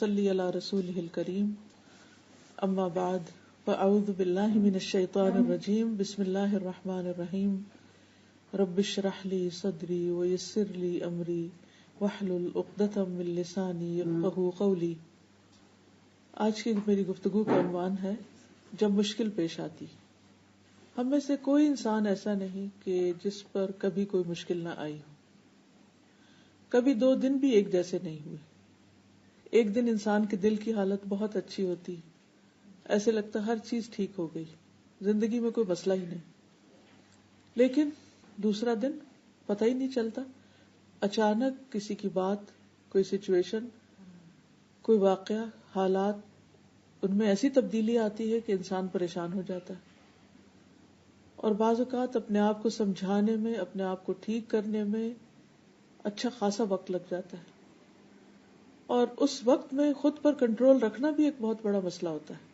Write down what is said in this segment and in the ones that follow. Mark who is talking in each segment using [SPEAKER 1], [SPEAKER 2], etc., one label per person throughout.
[SPEAKER 1] صلی علی رسولہ الکریم اما بعد فاعوذ باللہ من الشیطان الرجیم بسم اللہ الرحمن الرحیم رب اشرح لی صدری ویسر لی امری واحلل عقدۃ من لسانی یفقہوا قولی۔ آج کی میری گفتگو کا عنوان ہے جب مشکل پیش آتی۔ ہم میں سے کوئی انسان ایسا نہیں کہ جس پر کبھی کوئی مشکل نہ آئی ہو۔ کبھی 2 دن بھی ایک جیسے نہیں ہوئے۔ ایک دن انسان کے دل کی حالت بہت اچھی ہوتی، ایسے لگتا ہر چیز ٹھیک ہو گئی، زندگی میں کوئی مسئلہ ہی نہیں۔ لیکن دوسرا دن پتہ ہی نہیں چلتا، اچانک کسی کی بات، کوئی سچویشن، کوئی واقعہ، حالات، ان میں ایسی تبدیلی آتی ہے کہ انسان پریشان ہو جاتا ہے، اور بعض اوقات اپنے آپ کو سمجھانے میں، اپنے آپ کو ٹھیک کرنے میں اچھا خاصا وقت لگ جاتا ہے، اور اس وقت میں خود پر کنٹرول رکھنا بھی ایک بہت بڑا مسئلہ ہوتا ہے۔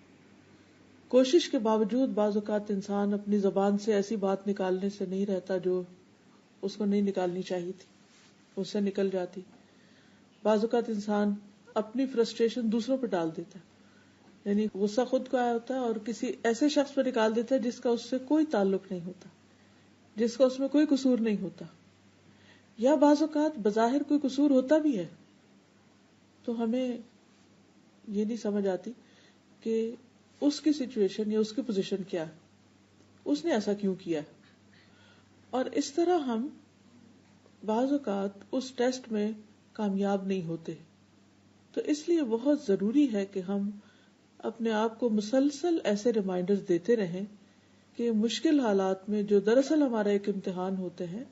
[SPEAKER 1] کوشش کے باوجود بعض اوقات انسان اپنی زبان سے ایسی بات نکالنے سے نہیں رہتا جو اس کو نہیں نکالنی چاہیے تھی، اس سے نکل جاتی۔ بعض اوقات انسان اپنی فرسٹریشن دوسروں پہ ڈال دیتا ہے، یعنی غصہ خود کو آیا ہوتا ہے اور کسی ایسے شخص پہ نکال دیتا ہے جس کا اس سے کوئی تعلق نہیں ہوتا، جس کا اس میں کوئی قصور نہیں ہوتا، یا بعض اوقات بظاہر کوئی قصور ہوتا بھی ہے، تو ہمیں یہ نہیں سمجھ آتی کہ اس کی سچویشن یا اس کی پوزیشن کیا ہے، اس نے ایسا کیوں کیا ہے، اور اس طرح ہم بعض اوقات اس ٹیسٹ میں کامیاب نہیں ہوتے۔ تو اس لیے بہت ضروری ہے کہ ہم اپنے آپ کو مسلسل ایسے ریمائنڈرز دیتے رہیں کہ مشکل حالات میں جو دراصل ہمارا ایک امتحان ہوتے ہیں،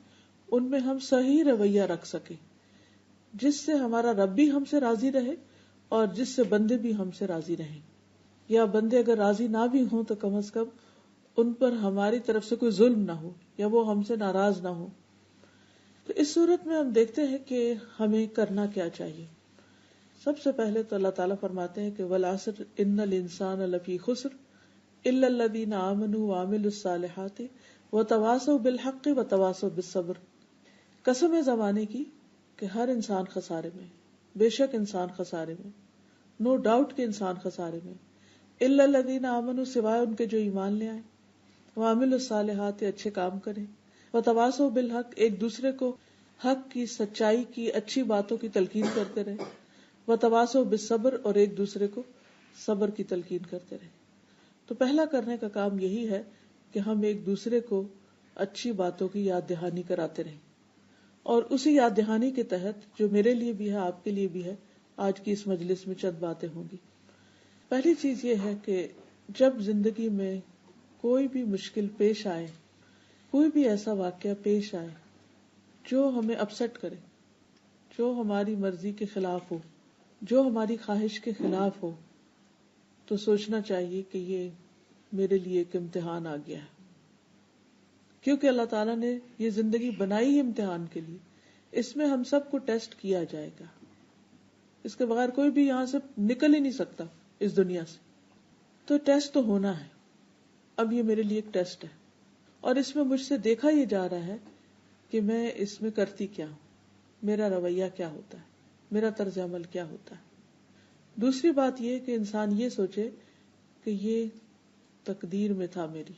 [SPEAKER 1] ان میں ہم صحیح رویہ رکھ سکیں، جس سے ہمارا رب بھی ہم سے راضی رہے اور جس سے بندے بھی ہم سے راضی رہیں، یا بندے اگر راضی نہ بھی ہوں تو کم از کم ان پر ہماری طرف سے کوئی ظلم نہ ہو یا وہ ہم سے ناراض نہ ہو۔ تو اس صورت میں ہم دیکھتے ہیں کہ ہمیں کرنا کیا چاہیے۔ سب سے پہلے تو اللہ تعالیٰ فرماتے ہیں کہ والعصر ان الانسان لفی خسر الا الذین آمنوا وعملوا الصالحات وتواصوا بالحق وتواصوا بالصبر۔ قسم ہے زمانے کی کہ ہر انسان خسارے میں، بے شک انسان خسارے میں، نو ڈاؤٹ کہ انسان خسارے میں، الا الذین آمنوا سوائے ان کے جو ایمان لے آئے، وعملوا الصالحات اچھے کام کریں، وتواصوا بالحق ایک دوسرے کو حق کی، سچائی کی، اچھی باتوں کی تلقین کرتے رہے، وتواصوا بالصبر اور ایک دوسرے کو صبر کی تلقین کرتے رہے۔ تو پہلا کرنے کا کام یہی ہے کہ ہم ایک دوسرے کو اچھی باتوں کی یاد دہانی کراتے رہیں، اور اسی یاد دہانی کے تحت جو میرے لیے بھی ہے، آپ کے لیے بھی ہے، آج کی اس مجلس میں چند باتیں ہوں گی۔ پہلی چیز یہ ہے کہ جب زندگی میں کوئی بھی مشکل پیش آئے، کوئی بھی ایسا واقعہ پیش آئے جو ہمیں اپسٹ کرے، جو ہماری مرضی کے خلاف ہو، جو ہماری خواہش کے خلاف ہو، تو سوچنا چاہیے کہ یہ میرے لیے ایک امتحان آ گیا ہے، کیونکہ اللہ تعالیٰ نے یہ زندگی بنائی ہی امتحان کے لیے۔ اس میں ہم سب کو ٹیسٹ کیا جائے گا، اس کے بغیر کوئی بھی یہاں سے نکل ہی نہیں سکتا اس دنیا سے، تو ٹیسٹ تو ہونا ہے۔ اب یہ میرے لیے ایک ٹیسٹ ہے، اور اس میں مجھ سے دیکھا یہ جا رہا ہے کہ میں اس میں کرتی کیا ہوں، میرا رویہ کیا ہوتا ہے، میرا طرز عمل کیا ہوتا ہے۔ دوسری بات یہ کہ انسان یہ سوچے کہ یہ تقدیر میں تھا، میری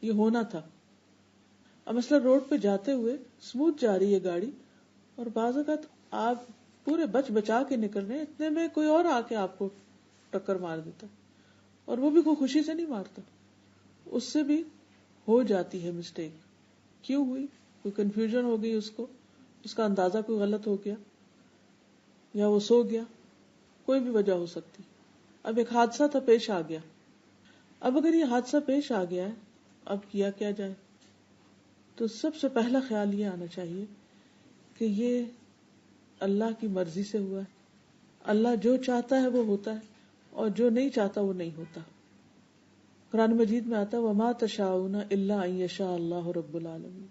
[SPEAKER 1] یہ ہونا تھا۔ اب مثلا روڈ پہ جاتے ہوئے اسموتھ جا رہی ہے گاڑی، اور بعض اوقات آپ پورے بچا کے نکل رہے ہیں، اتنے میں کوئی اور آ کے آپ کو ٹکر مار دیتا، اور وہ بھی کوئی خوشی سے نہیں مارتا، اس سے بھی ہو جاتی ہے مسٹیک۔ کیوں ہوئی؟ کوئی کنفیوژن ہو گئی، اس کا اندازہ کوئی غلط ہو گیا، یا وہ سو گیا، کوئی بھی وجہ ہو سکتی۔ اب ایک حادثہ تھا، پیش آ گیا۔ اب اگر یہ حادثہ پیش آ گیا ہے، اب کیا جائے؟ تو سب سے پہلا خیال یہ آنا چاہیے کہ یہ اللہ کی مرضی سے ہوا ہے، اللہ جو چاہتا ہے وہ ہوتا ہے، اور جو نہیں چاہتا وہ نہیں ہوتا۔ قرآن مجید میں آتا ہے وَمَا تَشَاءُونَ إِلَّا أَن يَشَاءَ اللَّهُ رَبُّ الْعَالَمِينَ،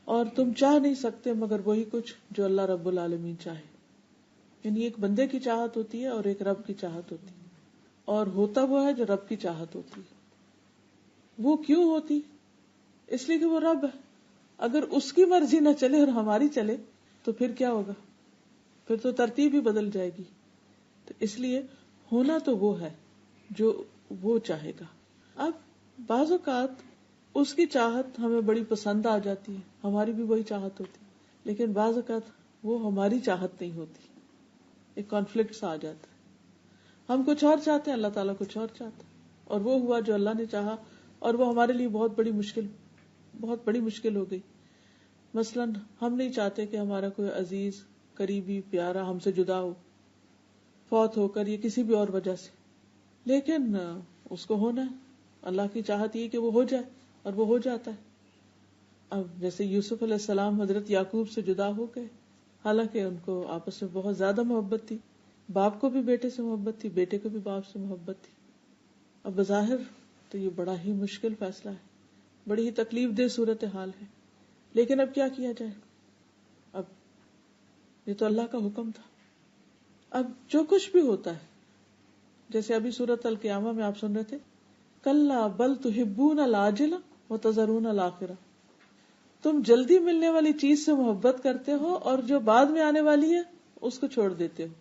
[SPEAKER 1] اور تم چاہ نہیں سکتے مگر وہی کچھ جو اللہ رب العالمین چاہے۔ یعنی ایک بندے کی چاہت ہوتی ہے اور ایک رب کی چاہت ہوتی ہے، اور ہوتا وہ ہے جو رب کی چاہت ہوتی ہے۔ وہ کیوں ہوتی؟ اس لیے کہ وہ رب ہے۔ اگر اس کی مرضی نہ چلے اور ہماری چلے تو پھر کیا ہوگا؟ پھر تو ترتیب ہی بدل جائے گی۔ تو اس لیے ہونا تو وہ ہے جو وہ چاہے گا. اب بعض اوقات اس کی چاہت ہمیں بڑی پسند آ جاتی ہے، ہماری بھی وہی چاہت ہوتی ہے، لیکن بعض اوقات وہ ہماری چاہت نہیں ہوتی، ایک کانفلکٹ سا آ جاتا ہے. ہم کچھ اور چاہتے ہیں، اللہ تعالیٰ کچھ اور چاہتا ہے، اور وہ ہوا جو اللہ نے چاہا، اور وہ ہمارے لیے بہت بڑی مشکل ہو گئی. مثلاً ہم نہیں چاہتے کہ ہمارا کوئی عزیز قریبی پیارا ہم سے جدا ہو، فوت ہو کر یا کسی بھی اور وجہ سے، لیکن اس کو ہونا ہے. اللہ کی چاہت یہ کہ وہ ہو جائے، اور وہ ہو جاتا ہے. اب جیسے یوسف علیہ السلام حضرت یعقوب سے جدا ہو گئے، حالانکہ ان کو آپس میں بہت زیادہ محبت تھی، باپ کو بھی بیٹے سے محبت تھی، بیٹے کو بھی باپ سے محبت تھی. اب بظاہر تو یہ بڑا ہی مشکل فیصلہ ہے، بڑی ہی تکلیف دہ صورتحال ہے، لیکن اب کیا کیا جائے؟ اب یہ تو اللہ کا حکم تھا. اب جو کچھ بھی ہوتا ہے، جیسے ابھی سورۃ القیامہ میں آپ سن رہے تھے، کلا بل تحبون العاجلہ وتذرون الآخرہ، تم جلدی ملنے والی چیز سے محبت کرتے ہو اور جو بعد میں آنے والی ہے اس کو چھوڑ دیتے ہو.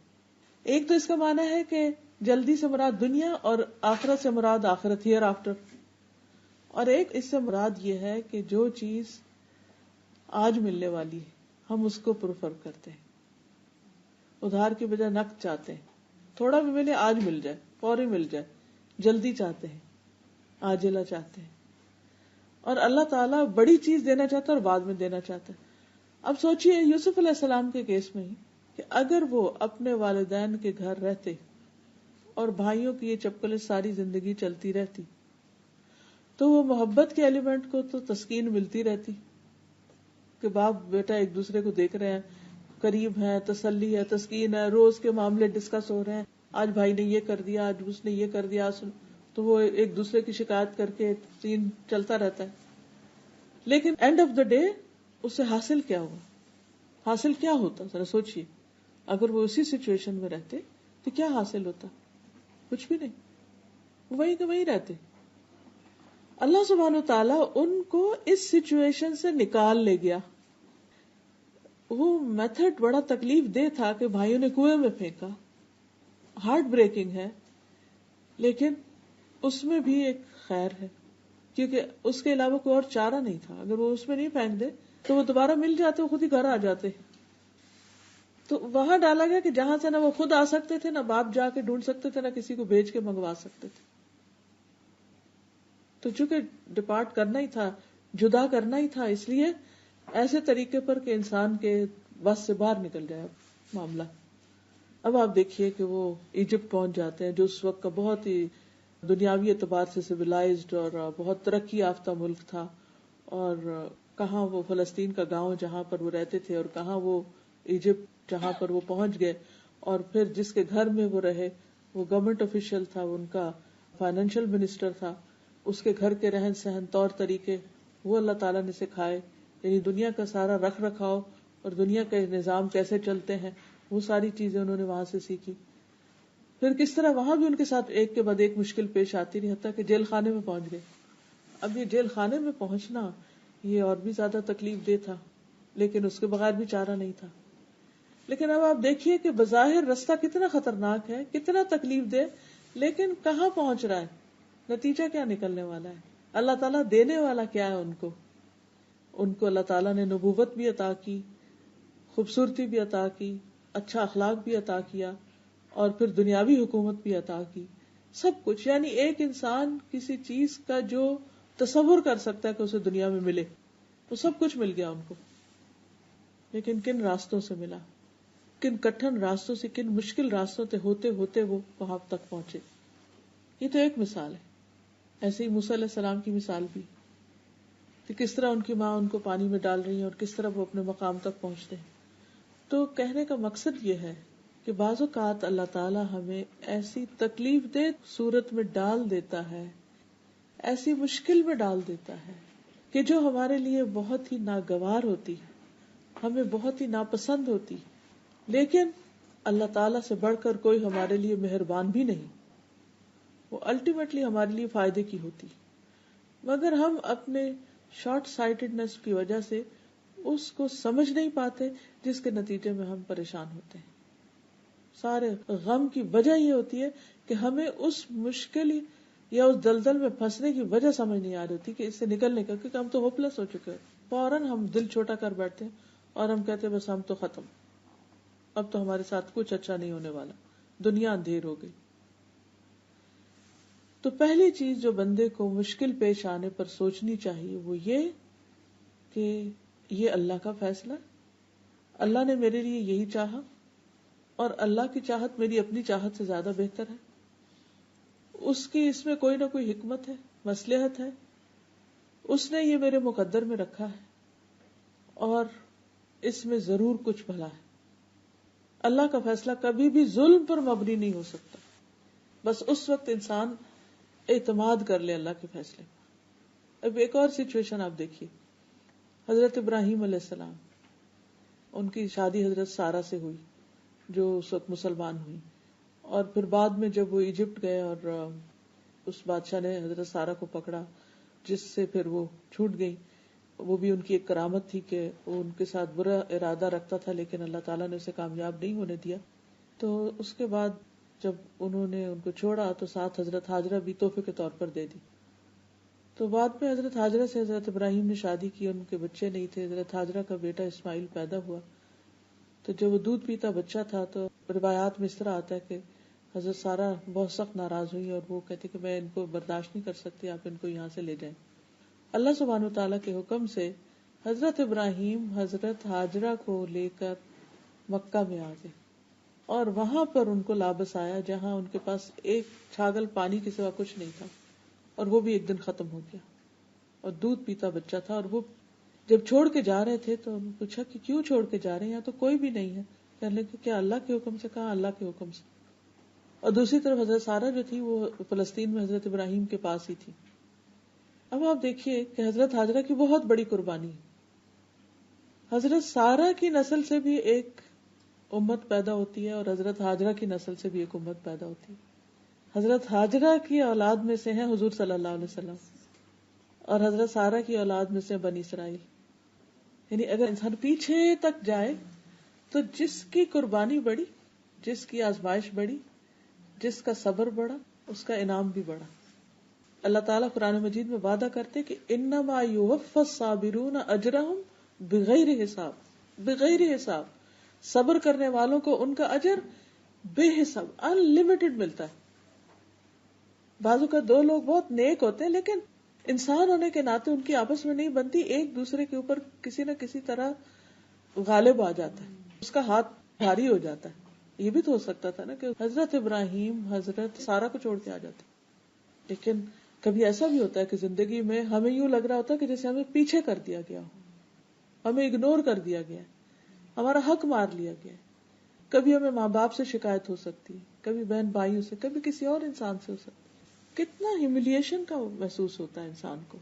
[SPEAKER 1] ایک تو اس کا معنی ہے کہ جلدی سے مراد دنیا، اور آخرت سے مراد آخرت، ہیئر آفٹر. اور ایک اس سے مراد یہ ہے کہ جو چیز آج ملنے والی ہے ہم اس کو پریفر کرتے ہیں، ادھار کی بجائے نقد چاہتے ہیں، تھوڑا بھی ملے آج مل جائے، فوری مل جائے، جلدی چاہتے ہیں، عاجلہ چاہتے ہیں. اور اللہ تعالیٰ بڑی چیز دینا چاہتا ہے اور بعد میں دینا چاہتا ہے. اب سوچئے یوسف علیہ السلام کے کیس میں ہی کہ اگر وہ اپنے والدین کے گھر رہتے اور بھائیوں کی یہ چپکلیں ساری زندگی چلتی رہتی تو وہ محبت کے ایلیمنٹ کو تو تسکین ملتی رہتی کہ باپ بیٹا ایک دوسرے کو دیکھ رہے ہیں، قریب ہیں، تسلی ہے، تسکین ہے، روز کے معاملے ڈسکس ہو رہے ہیں، آج بھائی نے یہ کر دیا، آج اس نے یہ کر دیا، تو وہ ایک دوسرے کی شکایت کر کے سین چلتا رہتا ہے. لیکن اینڈ آف دا ڈے اس سے حاصل کیا ہوا؟ حاصل کیا ہوتا؟ ذرا سوچئے، اگر وہ اسی سچویشن میں رہتے تو کیا حاصل ہوتا؟ کچھ بھی نہیں، وہیں کہ وہیں رہتے. اللہ سبحانہ و تعالیٰ ان کو اس سچویشن سے نکال لے گیا. وہ میتھڈ بڑا تکلیف دہ تھا کہ بھائیوں نے کنویں میں پھینکا، ہارٹ بریکنگ ہے، لیکن اس میں بھی ایک خیر ہے، کیونکہ اس کے علاوہ کوئی اور چارہ نہیں تھا. اگر وہ اس میں نہیں پھینک دے تو وہ دوبارہ مل جاتے، وہ خود ہی گھر آ جاتے. تو وہاں ڈالا گیا کہ جہاں سے نہ وہ خود آ سکتے تھے، نہ باپ جا کے ڈھونڈ سکتے تھے، نہ کسی کو بھیج کے منگوا سکتے تھے. تو چونکہ ڈپارٹ کرنا ہی تھا، جدا کرنا ہی تھا، اس لیے ایسے طریقے پر کہ انسان کے بس سے باہر نکل جائے معاملہ. اب آپ دیکھیے کہ وہ ایجپٹ پہنچ جاتے ہیں، جو اس وقت کا بہت ہی دنیاوی اعتبار سے سویلائزڈ اور بہت ترقی یافتہ ملک تھا. اور کہاں وہ فلسطین کا گاؤں جہاں پر وہ رہتے تھے، اور کہاں وہ ایجپٹ جہاں پر وہ پہنچ گئے. اور پھر جس کے گھر میں وہ رہے وہ گورنمنٹ آفیشل تھا، ان کا فائنینشیل منسٹر تھا، اس کے گھر کے رہن سہن طور طریقے وہ اللہ تعالیٰ نے سکھائے. یعنی دنیا کا سارا رکھ رکھاؤ اور دنیا کے نظام کیسے چلتے ہیں وہ ساری چیزیں انہوں نے وہاں سے سیکھی. پھر کس طرح وہاں بھی ان کے ساتھ ایک کے بعد ایک مشکل پیش آتی رہی، حتیٰ کہ جیل خانے میں پہنچ گئے. اب یہ جیل خانے میں پہنچنا یہ اور بھی زیادہ تکلیف دہ تھا، لیکن اس کے بغیر بھی چارہ نہیں تھا. لیکن اب آپ دیکھیے کہ بظاہر رستہ کتنا خطرناک ہے، کتنا تکلیف دہ، لیکن کہاں پہنچ رہا ہے، نتیجہ کیا نکلنے والا ہے، اللہ تعالیٰ دینے والا کیا ہے. ان کو اللہ تعالیٰ نے نبوت بھی عطا کی، خوبصورتی بھی عطا کی، اچھا اخلاق بھی عطا کیا، اور پھر دنیاوی حکومت بھی عطا کی، سب کچھ. یعنی ایک انسان کسی چیز کا جو تصور کر سکتا ہے کہ اسے دنیا میں ملے، وہ سب کچھ مل گیا ان کو. لیکن کن راستوں سے ملا، کن کٹھن راستوں سے، کن مشکل راستوں سے ہوتے ہوتے وہ وہاں تک پہنچے. یہ تو ایک مثال ہے. ایسے ہی موسیٰ علیہ السلام کی مثال بھی کہ کس طرح ان کی ماں ان کو پانی میں ڈال رہی ہیں اور کس طرح وہ اپنے مقام تک پہنچتے ہیں. تو کہنے کا مقصد یہ ہے کہ بعض اوقات اللہ تعالیٰ ہمیں ایسی تکلیف دہ صورت میں ڈال دیتا ہے، ایسی مشکل میں ڈال دیتا ہے کہ جو ہمارے لیے بہت ہی ناگوار ہوتی، ہمیں بہت ہی ناپسند ہوتی، لیکن اللہ تعالیٰ سے بڑھ کر کوئی ہمارے لیے مہربان بھی نہیں. وہ الٹیمیٹلی ہمارے لیے فائدے کی ہوتی، مگر ہم اپنے شارٹ سائٹڈنس کی وجہ سے اس کو سمجھ نہیں پاتے، جس کے نتیجے میں ہم پریشان ہوتے ہیں. سارے غم کی وجہ یہ ہوتی ہے کہ ہمیں اس مشکل یا اس دلدل میں پھنسنے کی وجہ سمجھ نہیں آ رہی ہوتی کہ اس سے نکلنے کا، کیونکہ ہم تو ہوپلیس ہو چکے ہیں. فوراً ہم دل چھوٹا کر بیٹھتے ہیں اور ہم کہتے ہیں بس ہم تو ختم، اب تو ہمارے ساتھ کچھ اچھا نہیں ہونے والا، دنیا اندھیر ہو گئی. تو پہلی چیز جو بندے کو مشکل پیش آنے پر سوچنی چاہیے وہ یہ کہ یہ اللہ کا فیصلہ، اللہ نے میرے لیے یہی چاہا اور اللہ کی چاہت میری اپنی چاہت سے زیادہ بہتر ہے. اس کی اس میں کوئی نہ کوئی حکمت ہے، مصلحت ہے، اس نے یہ میرے مقدر میں رکھا ہے اور اس میں ضرور کچھ بھلا ہے. اللہ کا فیصلہ کبھی بھی ظلم پر مبنی نہیں ہو سکتا. بس اس وقت انسان اعتماد کر لے اللہ کے فیصلے پر. اب ایک اور سچویشن آپ دیکھیے، حضرت ابراہیم علیہ السلام، ان کی شادی حضرت سارہ سے ہوئی جو اس وقت مسلمان ہوئی، اور پھر بعد میں جب وہ ایجپٹ گئے اور اس بادشاہ نے حضرت سارہ کو پکڑا جس سے پھر وہ چھوٹ گئی. وہ بھی ان کی ایک کرامت تھی کہ وہ ان کے ساتھ برا ارادہ رکھتا تھا لیکن اللہ تعالیٰ نے اسے کامیاب نہیں ہونے دیا. تو اس کے بعد جب انہوں نے ان کو چھوڑا تو ساتھ حضرت ہاجرہ بھی تحفے کے طور پر دے دی. تو بعد میں حضرت ہاجرہ سے حضرت ابراہیم نے شادی کی، ان کے بچے نہیں تھے. حضرت ہاجرہ کا بیٹا اسماعیل پیدا ہوا. تو جب وہ دودھ پیتا بچہ تھا تو روایات میں اس طرح آتا ہے کہ حضرت سارہ بہت سخت ناراض ہوئی اور وہ کہتی کہ میں ان کو برداشت نہیں کر سکتی، آپ ان کو یہاں سے لے جائیں. اللہ سبحانہ وتعالیٰ کے حکم سے حضرت ابراہیم حضرت ہاجرہ کو لے کر مکہ میں آ گئے اور وہاں پر ان کو لابس آیا جہاں ان کے پاس ایک چھاگل پانی کے سوا کچھ نہیں تھا، اور وہ بھی ایک دن ختم ہو گیا، اور دودھ پیتا بچہ تھا. اور وہ جب چھوڑ کے جا رہے تھے تو انہوں نے پوچھا کہ کیوں چھوڑ کے جا رہے ہیں، یہاں تو کوئی بھی نہیں ہے. کہنے لگے کہ اللہ کے حکم سے. کہا اللہ کے حکم سے. اور دوسری طرف حضرت سارہ جو تھی وہ فلسطین میں حضرت ابراہیم کے پاس ہی تھی. اب آپ دیکھیے کہ حضرت ہاجرہ کی بہت بڑی قربانی. حضرت سارہ کی نسل سے بھی ایک امت پیدا ہوتی ہے اور حضرت ہاجرہ کی نسل سے بھی ایک امت پیدا ہوتی ہے. حضرت ہاجرہ کی اولاد میں سے ہیں حضور صلی اللہ علیہ وسلم، اور حضرت سارہ کی اولاد میں سے بنی اسرائیل. یعنی اگر انسان پیچھے تک جائے تو جس کی قربانی بڑی، جس کی آزمائش بڑی، جس کا صبر بڑا، اس کا انعام بھی بڑا. اللہ تعالیٰ قرآن مجید میں وعدہ کرتے کہ انما یوفی الصابرون اجرہم بغیر حساب. بغیر حساب صبر کرنے والوں کو ان کا اجر بے حساب ان لمیٹڈ ملتا ہے. بعض اوقات دو لوگ بہت نیک ہوتے ہیں لیکن انسان ہونے کے ناطے ان کی آپس میں نہیں بنتی، ایک دوسرے کے اوپر کسی نہ کسی طرح غالب آ جاتا ہے، اس کا ہاتھ بھاری ہو جاتا ہے. یہ بھی تو ہو سکتا تھا نا کہ حضرت ابراہیم حضرت سارہ کو چھوڑ کے آ جاتے. لیکن کبھی ایسا بھی ہوتا ہے کہ زندگی میں ہمیں یوں لگ رہا ہوتا ہے کہ جیسے ہمیں پیچھے کر دیا گیا ہو، ہمیں اگنور کر دیا گیا ہے، ہمارا حق مار لیا گیا ہے. کبھی ہمیں ماں باپ سے شکایت ہو سکتی ہے، کبھی بہن بھائیوں سے، کبھی کسی اور انسان سے ہو سکتی. کتنا ہیوملیشن کا محسوس ہوتا ہے انسان کو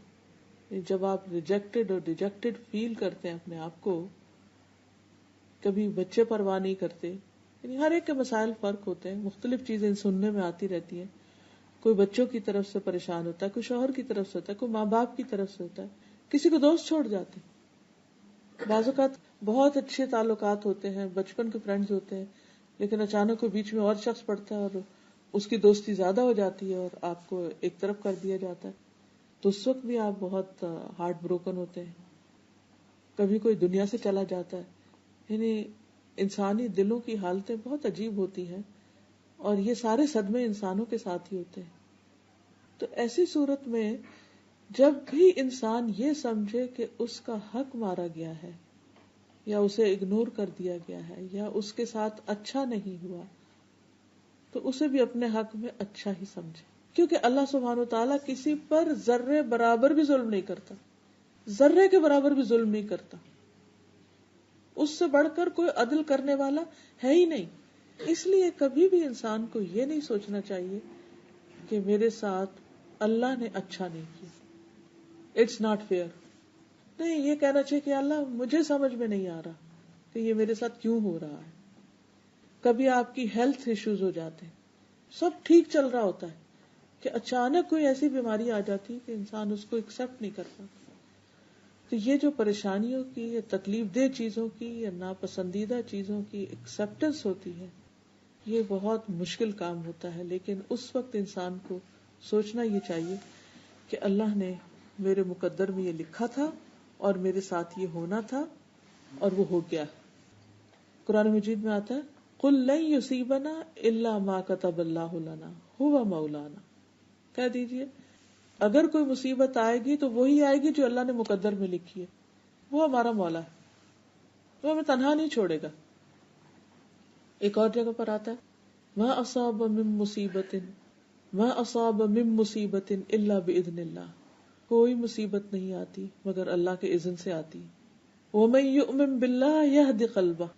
[SPEAKER 1] جب آپ ریجیکٹڈ اور ڈیجیکٹڈ فیل کرتے ہیں اپنے آپ کو. کبھی بچے پرواہ نہیں کرتے. یعنی ہر ایک کے مسائل فرق ہوتے ہیں، مختلف چیزیں سننے میں آتی رہتی ہیں. کوئی بچوں کی طرف سے پریشان ہوتا ہے، کوئی شوہر کی طرف سے ہوتا ہے، کوئی ماں باپ کی طرف سے ہوتا ہے، کسی کو دوست چھوڑ جاتے ہیں. بعض اوقات بہت اچھے تعلقات ہوتے ہیں، بچپن کے فرینڈز ہوتے ہیں، لیکن اچانک کوئی بیچ میں اور شخص پڑتا ہے اور اس کی دوستی زیادہ ہو جاتی ہے اور آپ کو ایک طرف کر دیا جاتا ہے. تو اس وقت بھی آپ بہت ہارٹ بروکن ہوتے ہیں. کبھی کوئی دنیا سے چلا جاتا ہے. یعنی انسانی دلوں کی حالتیں بہت عجیب ہوتی ہیں اور یہ سارے صدمے انسانوں کے ساتھ ہی ہوتے ہیں. تو ایسی صورت میں جب بھی انسان یہ سمجھے کہ اس کا حق مارا گیا ہے یا اسے اگنور کر دیا گیا ہے یا اس کے ساتھ اچھا نہیں ہوا تو اسے بھی اپنے حق میں اچھا ہی سمجھے، کیونکہ اللہ سبحانہ وتعالیٰ کسی پر ذرے برابر بھی ظلم نہیں کرتا، ذرے کے برابر بھی ظلم نہیں کرتا. اس سے بڑھ کر کوئی عدل کرنے والا ہے ہی نہیں. اس لیے کبھی بھی انسان کو یہ نہیں سوچنا چاہیے کہ میرے ساتھ اللہ نے اچھا نہیں کیا، اٹس ناٹ فیئر. نہیں، یہ کہنا چاہیے کہ اللہ مجھے سمجھ میں نہیں آ رہا کہ یہ میرے ساتھ کیوں ہو رہا ہے. کبھی آپ کی ہیلتھ ایشوز ہو جاتے ہیں، سب ٹھیک چل رہا ہوتا ہے کہ اچانک کوئی ایسی بیماری آ جاتی ہے کہ انسان اس کو ایکسپٹ نہیں کر پاتا. تو یہ جو پریشانیوں کی یا تکلیف دہ چیزوں کی یا ناپسندیدہ چیزوں کی ایکسپٹنس ہوتی ہے، یہ بہت مشکل کام ہوتا ہے، لیکن اس وقت انسان کو سوچنا یہ چاہیے کہ اللہ نے میرے مقدر میں یہ لکھا تھا اور میرے ساتھ یہ ہونا تھا اور وہ ہو گیا. قرآن مجید میں آتا ہے قُل لَن يُصِيبَنَا إِلَّا مَا كَتَبَ اللَّهُ لَنَا هُوَ مَوْلَانَا. کہہ دیجئے اگر کوئی مصیبت آئے گی تو وہی آئے گی جو اللہ نے مقدر میں لکھی ہے، وہ ہمارا مولا ہے، وہ ہمیں تنہا نہیں چھوڑے گا. ایک اور جگہ پر آتا ہے مَا أَصَابَ مِن مُّصِيبَةٍ مَا أَصَابَ مِن مُّصِيبَةٍ إِلَّا بِإِذْنِ اللَّهِ. کوئی مصیبت نہیں آتی مگر اللہ کے اذن سے آتی. وَمَن يُؤْمِن بِاللَّهِ يَهْدِ قَلْبَهُ.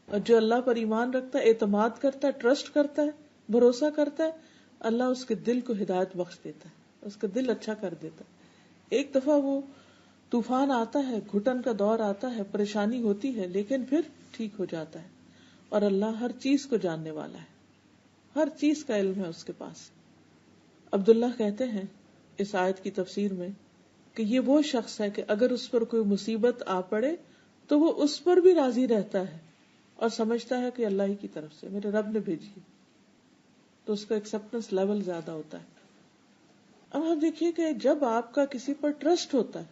[SPEAKER 1] اور جو اللہ پر ایمان رکھتا ہے، اعتماد کرتا ہے، ٹرسٹ کرتا ہے، بھروسہ کرتا ہے، اللہ اس کے دل کو ہدایت بخش دیتا ہے، اس کا دل اچھا کر دیتا ہے. ایک دفعہ وہ طوفان آتا ہے، گھٹن کا دور آتا ہے، پریشانی ہوتی ہے، لیکن پھر ٹھیک ہو جاتا ہے. اور اللہ ہر چیز کو جاننے والا ہے، ہر چیز کا علم ہے اس کے پاس. عبداللہ کہتے ہیں اس آیت کی تفسیر میں کہ یہ وہ شخص ہے کہ اگر اس پر کوئی مصیبت آ پڑے تو وہ اس پر بھی راضی رہتا ہے اور سمجھتا ہے کہ اللہ ہی کی طرف سے میرے رب نے بھیجی، تو اس کا ایکسپٹنس لیول زیادہ ہوتا ہے. اب آپ دیکھیے کہ جب آپ کا کسی پر ٹرسٹ ہوتا ہے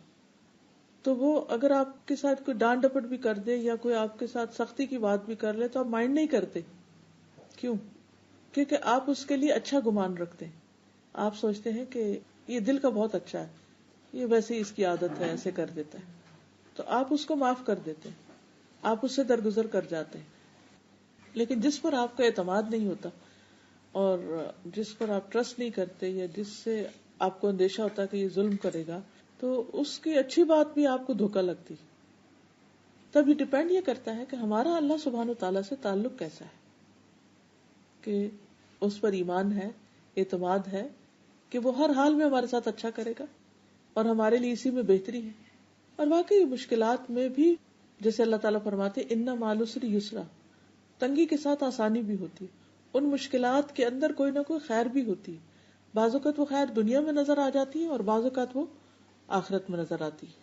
[SPEAKER 1] تو وہ اگر آپ کے ساتھ کوئی ڈانٹ ڈپٹ بھی کر دے یا کوئی آپ کے ساتھ سختی کی بات بھی کر لے تو آپ مائنڈ نہیں کرتے. کیوں؟ کیونکہ آپ اس کے لیے اچھا گمان رکھتے ہیں. آپ سوچتے ہیں کہ یہ دل کا بہت اچھا ہے، یہ ویسے اس کی عادت ہے، ایسے کر دیتا ہے، تو آپ اس کو معاف کر دیتے ہیں، آپ اس سے درگزر کر جاتے ہیں. لیکن جس پر آپ کا اعتماد نہیں ہوتا اور جس پر آپ ٹرسٹ نہیں کرتے یا جس سے آپ کو اندیشہ ہوتا ہے کہ یہ ظلم کرے گا، تو اس کی اچھی بات بھی آپ کو دھوکا لگتی. تب یہ ڈپینڈ یہ کرتا ہے کہ ہمارا اللہ سبحانہ و تعالیٰ سے تعلق کیسا ہے، کہ اس پر ایمان ہے، اعتماد ہے کہ وہ ہر حال میں ہمارے ساتھ اچھا کرے گا اور ہمارے لیے اسی میں بہتری ہے. اور واقعی مشکلات میں بھی جیسے اللہ تعالیٰ فرماتے ان مع العسر یسرا، تنگی کے ساتھ آسانی بھی ہوتی. ان مشکلات کے اندر کوئی نہ کوئی خیر بھی ہوتی. بعض اوقات وہ خیر دنیا میں نظر آ جاتی ہے اور بعض اوقات وہ آخرت میں نظر آتی ہے،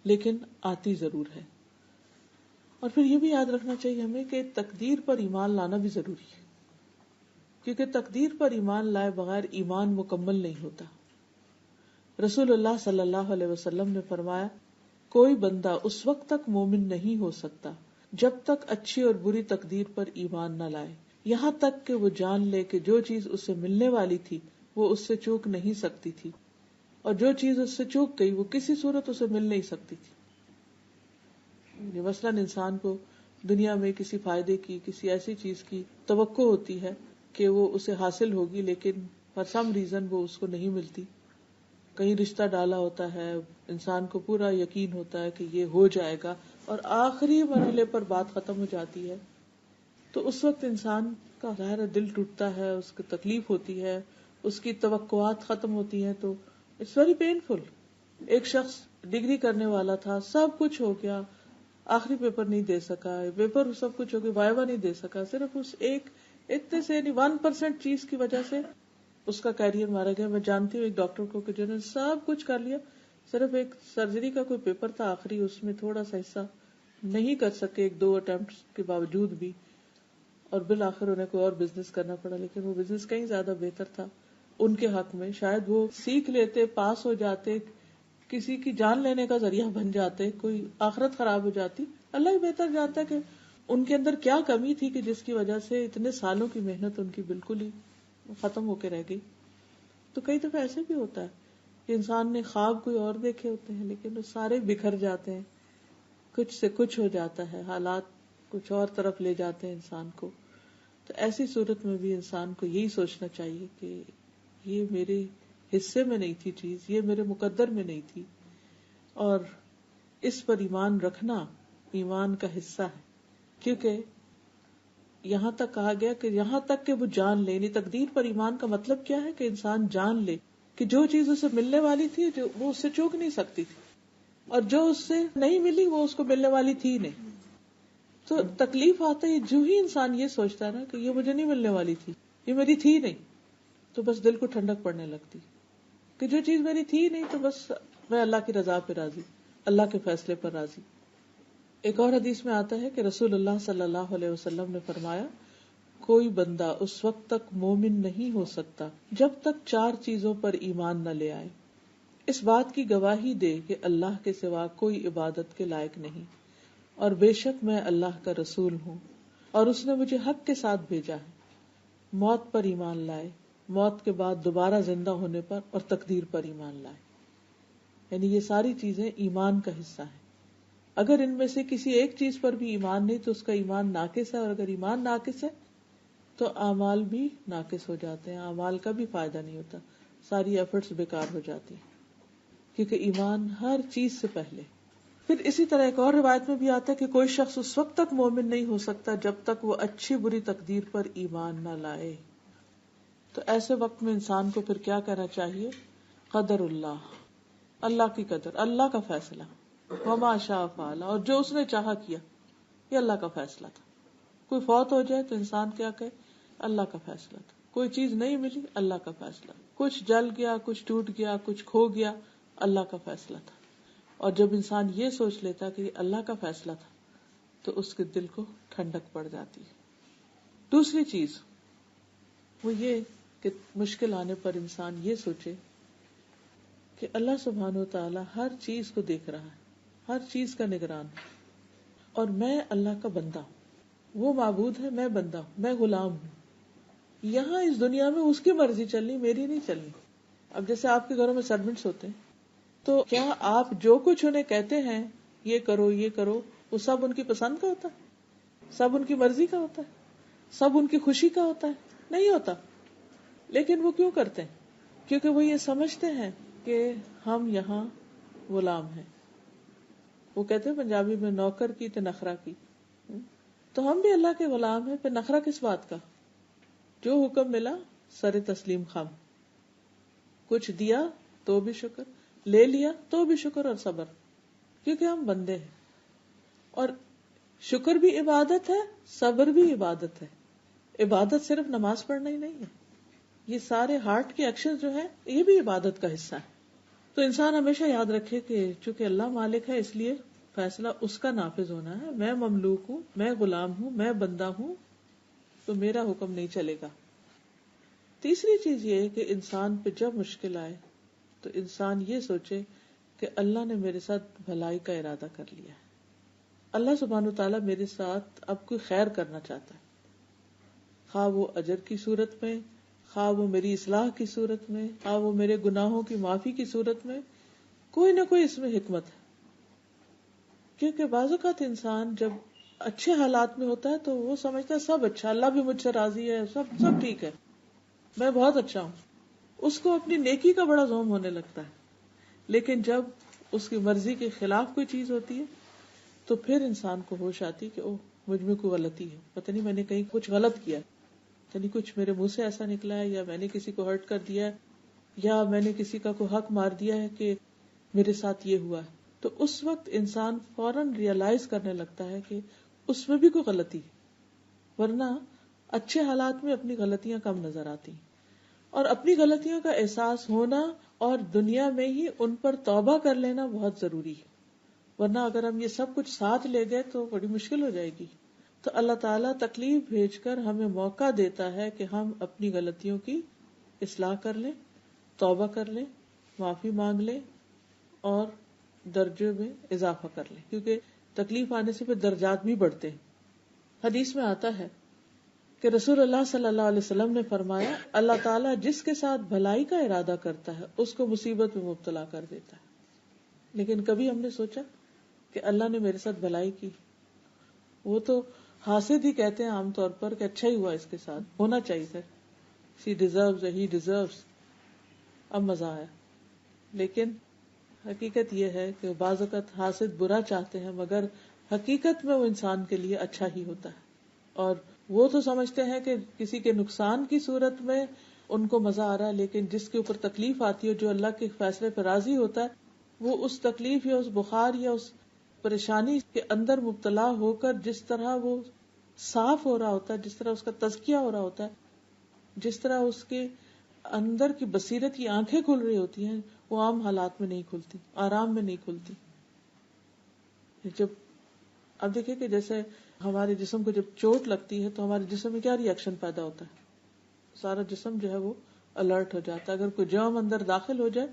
[SPEAKER 1] لیکن آتی ضرور ہے. اور پھر یہ بھی یاد رکھنا چاہیے ہمیں کہ تقدیر پر ایمان لانا بھی ضروری ہے، کیونکہ تقدیر پر ایمان لائے بغیر ایمان مکمل نہیں ہوتا. رسول اللہ صلی اللہ علیہ وسلم نے فرمایا کوئی بندہ اس وقت تک مومن نہیں ہو سکتا جب تک اچھی اور بری تقدیر پر ایمان نہ لائے، یہاں تک کہ وہ جان لے کہ جو چیز اسے ملنے والی تھی وہ اس سے چوک نہیں سکتی تھی، اور جو چیز اس سے چوک گئی وہ کسی صورت اسے مل نہیں سکتی تھی. مثلاً انسان کو دنیا میں کسی فائدے کی، کسی ایسی چیز کی توقع ہوتی ہے کہ وہ اسے حاصل ہوگی، لیکن فار سم ریزن وہ اس کو نہیں ملتی. کہیں رشتہ ڈالا ہوتا ہے، انسان کو پورا یقین ہوتا ہے کہ یہ ہو جائے گا، اور آخری مرحلے پر بات ختم ہو جاتی ہے، تو اس وقت انسان کا ظاہر ہے دل ٹوٹتا ہے، اس کو تکلیف ہوتی ہے، اس کی توقعات ختم ہوتی ہیں، تو اٹس ویری پینفل. ایک شخص ڈگری کرنے والا تھا، سب کچھ ہو گیا، آخری پیپر نہیں دے سکا، پیپر سب کچھ ہو گیا، وائوا نہیں دے سکا، صرف اس ایک اتنے سے 1% چیز کی وجہ سے اس کا کیریئر مارا گیا. میں جانتی ہوں ایک ڈاکٹر کو کہ جنہوں نے سب کچھ کر لیا، صرف ایک سرجری کا کوئی پیپر تھا آخری، اس میں تھوڑا سا حصہ نہیں کر سکے 1-2 اٹمپٹس کے باوجود بھی، اور بالآخر انہیں کوئی اور بزنس کرنا پڑا. لیکن وہ بزنس کہیں زیادہ بہتر تھا ان کے حق میں، شاید وہ سیکھ لیتے، پاس ہو جاتے، کسی کی جان لینے کا ذریعہ بن جاتے، کوئی آخرت خراب ہو جاتی. اللہ ہی بہتر جانتا ہے کہ ان کے اندر کیا کمی تھی کہ جس کی وجہ سے اتنے سالوں کی محنت ان کی بالکل ہی ختم ہو کے رہ گئی. تو کئی دفعہ ایسے بھی ہوتا ہے کہ انسان نے خواب کوئی اور دیکھے ہوتے ہیں لیکن وہ سارے بکھر جاتے ہیں، کچھ سے کچھ ہو جاتا ہے، حالات کچھ اور طرف لے جاتے ہیں انسان کو. تو ایسی صورت میں بھی انسان کو یہی سوچنا چاہیے کہ یہ میرے حصے میں نہیں تھی چیز، یہ میرے مقدر میں نہیں تھی، اور اس پر ایمان رکھنا ایمان کا حصہ ہے. کیونکہ یہاں تک کہا گیا کہ یہاں تک کہ وہ جان لے، یعنی تقدیر پر ایمان کا مطلب کیا ہے کہ انسان جان لے کہ جو چیز اسے ملنے والی تھی جو وہ اس سے چوک نہیں سکتی تھی، اور جو اس سے نہیں ملی وہ اس کو ملنے والی تھی نہیں. تو تکلیف آتا ہے جو ہی انسان یہ سوچتا ہے نا کہ یہ مجھے نہیں ملنے والی تھی، یہ میری تھی نہیں، تو بس دل کو ٹھنڈک پڑنے لگتی کہ جو چیز میری تھی نہیں تو بس میں اللہ کی رضا پہ راضی، اللہ کے فیصلے پر راضی. ایک اور حدیث میں آتا ہے کہ رسول اللہ صلی اللہ علیہ وسلم نے فرمایا کوئی بندہ اس وقت تک مومن نہیں ہو سکتا جب تک 4 چیزوں پر ایمان نہ لے آئے. اس بات کی گواہی دے کہ اللہ کے سوا کوئی عبادت کے لائق نہیں، اور بے شک میں اللہ کا رسول ہوں اور اس نے مجھے حق کے ساتھ بھیجا ہے. موت پر ایمان لائے، موت کے بعد دوبارہ زندہ ہونے پر، اور تقدیر پر ایمان لائے. یعنی یہ ساری چیزیں ایمان کا حصہ ہیں. اگر ان میں سے کسی ایک چیز پر بھی ایمان نہیں تو اس کا ایمان ناقص ہے، اور اگر ایمان ناقص ہے تو اعمال بھی ناقص ہو جاتے ہیں، اعمال کا بھی فائدہ نہیں ہوتا، ساری ایفرٹس بیکار ہو جاتی ہیں، کیونکہ ایمان ہر چیز سے پہلے. پھر اسی طرح ایک اور روایت میں بھی آتا ہے کہ کوئی شخص اس وقت تک مومن نہیں ہو سکتا جب تک وہ اچھی بری تقدیر پر ایمان نہ لائے. تو ایسے وقت میں انسان کو پھر کیا کرنا چاہیے؟ قدر اللہ، اللہ کی قدر، اللہ کا فیصلہ، وما شاء فعل، اور جو اس نے چاہا کیا. یہ اللہ کا فیصلہ تھا. کوئی فوت ہو جائے تو انسان کیا کہے؟ اللہ کا فیصلہ تھا. کوئی چیز نہیں ملی، اللہ کا فیصلہ. کچھ جل گیا، کچھ ٹوٹ گیا، کچھ کھو گیا، اللہ کا فیصلہ تھا. اور جب انسان یہ سوچ لیتا کہ یہ اللہ کا فیصلہ تھا تو اس کے دل کو ٹھنڈک پڑ جاتی ہے. دوسری چیز وہ یہ کہ مشکل آنے پر انسان یہ سوچے کہ اللہ سبحانہ و تعالی ہر چیز کو دیکھ رہا ہے، ہر چیز کا نگران ہے، اور میں اللہ کا بندہ ہوں. وہ معبود ہے، میں بندہ ہوں، میں غلام ہوں. یہاں اس دنیا میں اس کی مرضی چلنی، میری نہیں چلنی. اب جیسے آپ کے گھروں میں سرونٹس ہوتے ہیں تو کیا آپ جو کچھ انہیں کہتے ہیں یہ کرو یہ کرو، وہ سب ان کی پسند کا ہوتا ہے؟ سب ان کی مرضی کا ہوتا ہے؟ سب ان کی خوشی کا ہوتا ہے؟ نہیں ہوتا. لیکن وہ کیوں کرتے ہیں؟ کیونکہ وہ یہ سمجھتے ہیں کہ ہم یہاں غلام ہیں. وہ کہتے ہیں پنجابی میں نوکر کی تے نخرا کی. تو ہم بھی اللہ کے غلام ہیں، پھر نخرا کس بات کا؟ جو حکم ملا سر تسلیم خم. کچھ دیا تو بھی شکر، لے لیا تو بھی شکر اور صبر، کیونکہ ہم بندے ہیں. اور شکر بھی عبادت ہے، صبر بھی عبادت ہے. عبادت صرف نماز پڑھنا ہی نہیں ہے، یہ سارے ہارٹ کے ایکشن جو ہیں یہ بھی عبادت کا حصہ ہے. تو انسان ہمیشہ یاد رکھے کہ چونکہ اللہ مالک ہے اس لیے فیصلہ اس کا نافذ ہونا ہے. میں مملوک ہوں، میں غلام ہوں، میں بندہ ہوں، تو میرا حکم نہیں چلے گا. تیسری چیز یہ ہے کہ انسان پہ جب مشکل آئے تو انسان یہ سوچے کہ اللہ نے میرے ساتھ بھلائی کا ارادہ کر لیا ہے. اللہ سبحانہ وتعالیٰ میرے ساتھ اب کوئی خیر کرنا چاہتا ہے، خواہ وہ اجر کی صورت میں، خواہ وہ میری اصلاح کی صورت میں، خواہ وہ میرے گناہوں کی معافی کی صورت میں. کوئی نہ کوئی اس میں حکمت ہے. کیونکہ بعض اوقات انسان جب اچھے حالات میں ہوتا ہے تو وہ سمجھتا ہے سب اچھا، اللہ بھی مجھ سے راضی ہے، سب ٹھیک ہے، میں بہت اچھا ہوں. اس کو اپنی نیکی کا بڑا زوم ہونے لگتا ہے. لیکن جب اس کی مرضی کے خلاف کوئی چیز ہوتی ہے تو پھر انسان کو ہوش آتی کہ اوہ مجھ میں کوئی غلطی ہے، پتہ نہیں میں نے کہیں کچھ غلط کیا، پتہ نہیں کچھ میرے منہ سے ایسا نکلا ہے، یا میں نے کسی کو ہرٹ کر دیا ہے، یا میں نے کسی کا کوئی حق مار دیا ہے کہ میرے ساتھ یہ ہوا ہے. تو اس وقت انسان فوراً ریئلائز کرنے لگتا ہے کہ اس میں بھی کوئی غلطی ہے. ورنہ اچھے حالات میں اپنی غلطیاں کم نظر آتی ہیں، اور اپنی غلطیوں کا احساس ہونا اور دنیا میں ہی ان پر توبہ کر لینا بہت ضروری ہے. ورنہ اگر ہم یہ سب کچھ ساتھ لے گئے تو بڑی مشکل ہو جائے گی. تو اللہ تعالیٰ تکلیف بھیج کر ہمیں موقع دیتا ہے کہ ہم اپنی غلطیوں کی اصلاح کر لیں، توبہ کر لیں، معافی مانگ لیں، اور درجے میں اضافہ کر لیں، کیونکہ تکلیف آنے سے پھر درجات بھی بڑھتے ہیں. حدیث میں آتا ہے کہ رسول اللہ صلی اللہ علیہ وسلم نے فرمایا اللہ تعالیٰ جس کے ساتھ بھلائی کا ارادہ کرتا ہے اس کو مصیبت میں مبتلا کر دیتا ہے. لیکن کبھی ہم نے سوچا کہ اللہ نے میرے ساتھ بھلائی کی؟ وہ تو حاسد ہی کہتے ہیں عام طور پر کہ اچھا ہی ہوا، اس کے ساتھ ہونا چاہیے تھا، she deserves he deserves. اب مزہ آیا. لیکن حقیقت یہ ہے کہ بعض اوقات حاسد برا چاہتے ہیں مگر حقیقت میں وہ انسان کے لیے اچھا ہی ہوتا ہے. اور وہ تو سمجھتے ہیں کہ کسی کے نقصان کی صورت میں ان کو مزہ آ رہا ہے، لیکن جس کے اوپر تکلیف آتی ہے، جو اللہ کے فیصلے پر راضی ہوتا ہے، وہ اس تکلیف یا اس بخار یا اس پریشانی کے اندر مبتلا ہو کر جس طرح وہ صاف ہو رہا ہوتا ہے، جس طرح اس کا تزکیہ ہو رہا ہوتا ہے، جس طرح اس کے اندر کی بصیرت کی آنکھیں کھل رہی ہوتی ہیں، وہ عام حالات میں نہیں کھلتی، آرام میں نہیں کھلتی. جب اب دیکھیں کہ جیسے ہمارے جسم کو جب چوٹ لگتی ہے تو ہمارے جسم میں کیا ری ایکشن پیدا ہوتا ہے؟ سارا جسم جو ہے وہ الرٹ ہو جاتا ہے. اگر کوئی جرم اندر داخل ہو جائے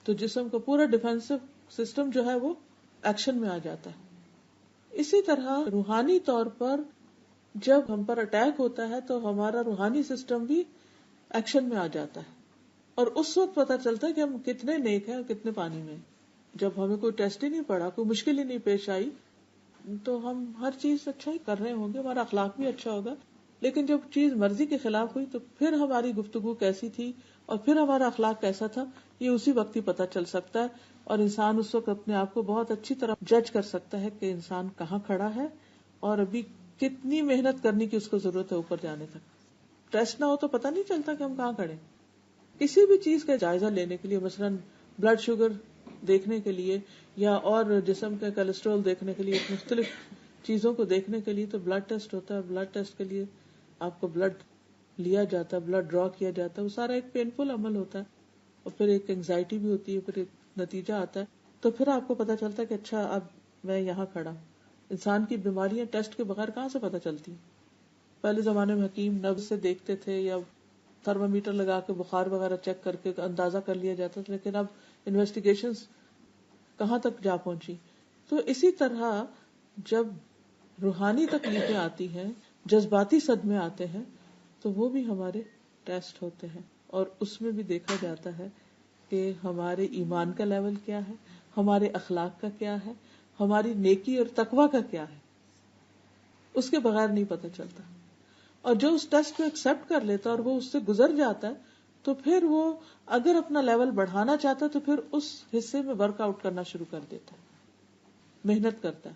[SPEAKER 1] تو جسم کا پورا ڈیفینسو سسٹم جو ہے وہ ایکشن میں آ جاتا ہے. اسی طرح روحانی طور پر جب ہم پر اٹیک ہوتا ہے تو ہمارا روحانی سسٹم بھی ایکشن میں آ جاتا ہے، اور اس وقت پتہ چلتا ہے کہ ہم کتنے نیک ہیں اور کتنے پانی میں. جب ہمیں کوئی ٹیسٹ ہی نہیں پڑا، کوئی مشکل ہی نہیں پیش آئی، تو ہم ہر چیز اچھا ہی کر رہے ہوں گے، ہمارا اخلاق بھی اچھا ہوگا. لیکن جب چیز مرضی کے خلاف ہوئی تو پھر ہماری گفتگو کیسی تھی اور پھر ہمارا اخلاق کیسا تھا، یہ اسی وقت ہی پتہ چل سکتا ہے. اور انسان اس وقت اپنے آپ کو بہت اچھی طرح جج کر سکتا ہے کہ انسان کہاں کھڑا ہے اور ابھی کتنی محنت کرنے کی اس کو ضرورت ہے اوپر جانے تک. ٹیسٹ نہ ہو تو پتہ نہیں چلتا کہ ہم کہاں کھڑے. کسی بھی چیز کا جائزہ لینے کے لیے، مثلا بلڈ شوگر دیکھنے کے لیے یا اور جسم کا کولیسٹرول دیکھنے کے لیے، مختلف چیزوں کو دیکھنے کے لیے تو بلڈ ٹیسٹ ہوتا ہے. بلڈ ٹیسٹ کے لیے آپ کو بلڈ لیا جاتا ہے، بلڈ ڈرا کیا جاتا ہے. وہ سارا ایک پینفل عمل ہوتا ہے اور پھر ایک انگزائٹی بھی ہوتی ہے، پھر ایک نتیجہ آتا ہے. تو پھر آپ کو پتا چلتا ہے کہ اچھا اب میں یہاں کھڑا. انسان کی بیماریاں ٹیسٹ کے بغیر کہاں سے پتا چلتی ہیں؟ پہلے زمانے میں حکیم نبض سے دیکھتے تھے یا تھرمامیٹر لگا کے بخار وغیرہ چیک کر کے اندازہ کر لیا جاتا تھا. لیکن اب انویسٹیگیشنز کہاں تک جا پہنچی. تو اسی طرح جب روحانی تکلیفیں آتی ہیں، جذباتی صدمے آتے ہیں، تو وہ بھی ہمارے ٹیسٹ ہوتے ہیں. اور اس میں بھی دیکھا جاتا ہے کہ ہمارے ایمان کا لیول کیا ہے، ہمارے اخلاق کا کیا ہے، ہماری نیکی اور تقوی کا کیا ہے. اس کے بغیر نہیں پتہ چلتا. اور جو اس ٹیسٹ کو ایکسپٹ کر لیتا اور وہ اس سے گزر جاتا ہے تو پھر وہ اگر اپنا لیول بڑھانا چاہتا ہے تو پھر اس حصے میں ورک آؤٹ کرنا شروع کر دیتا ہے، محنت کرتا ہے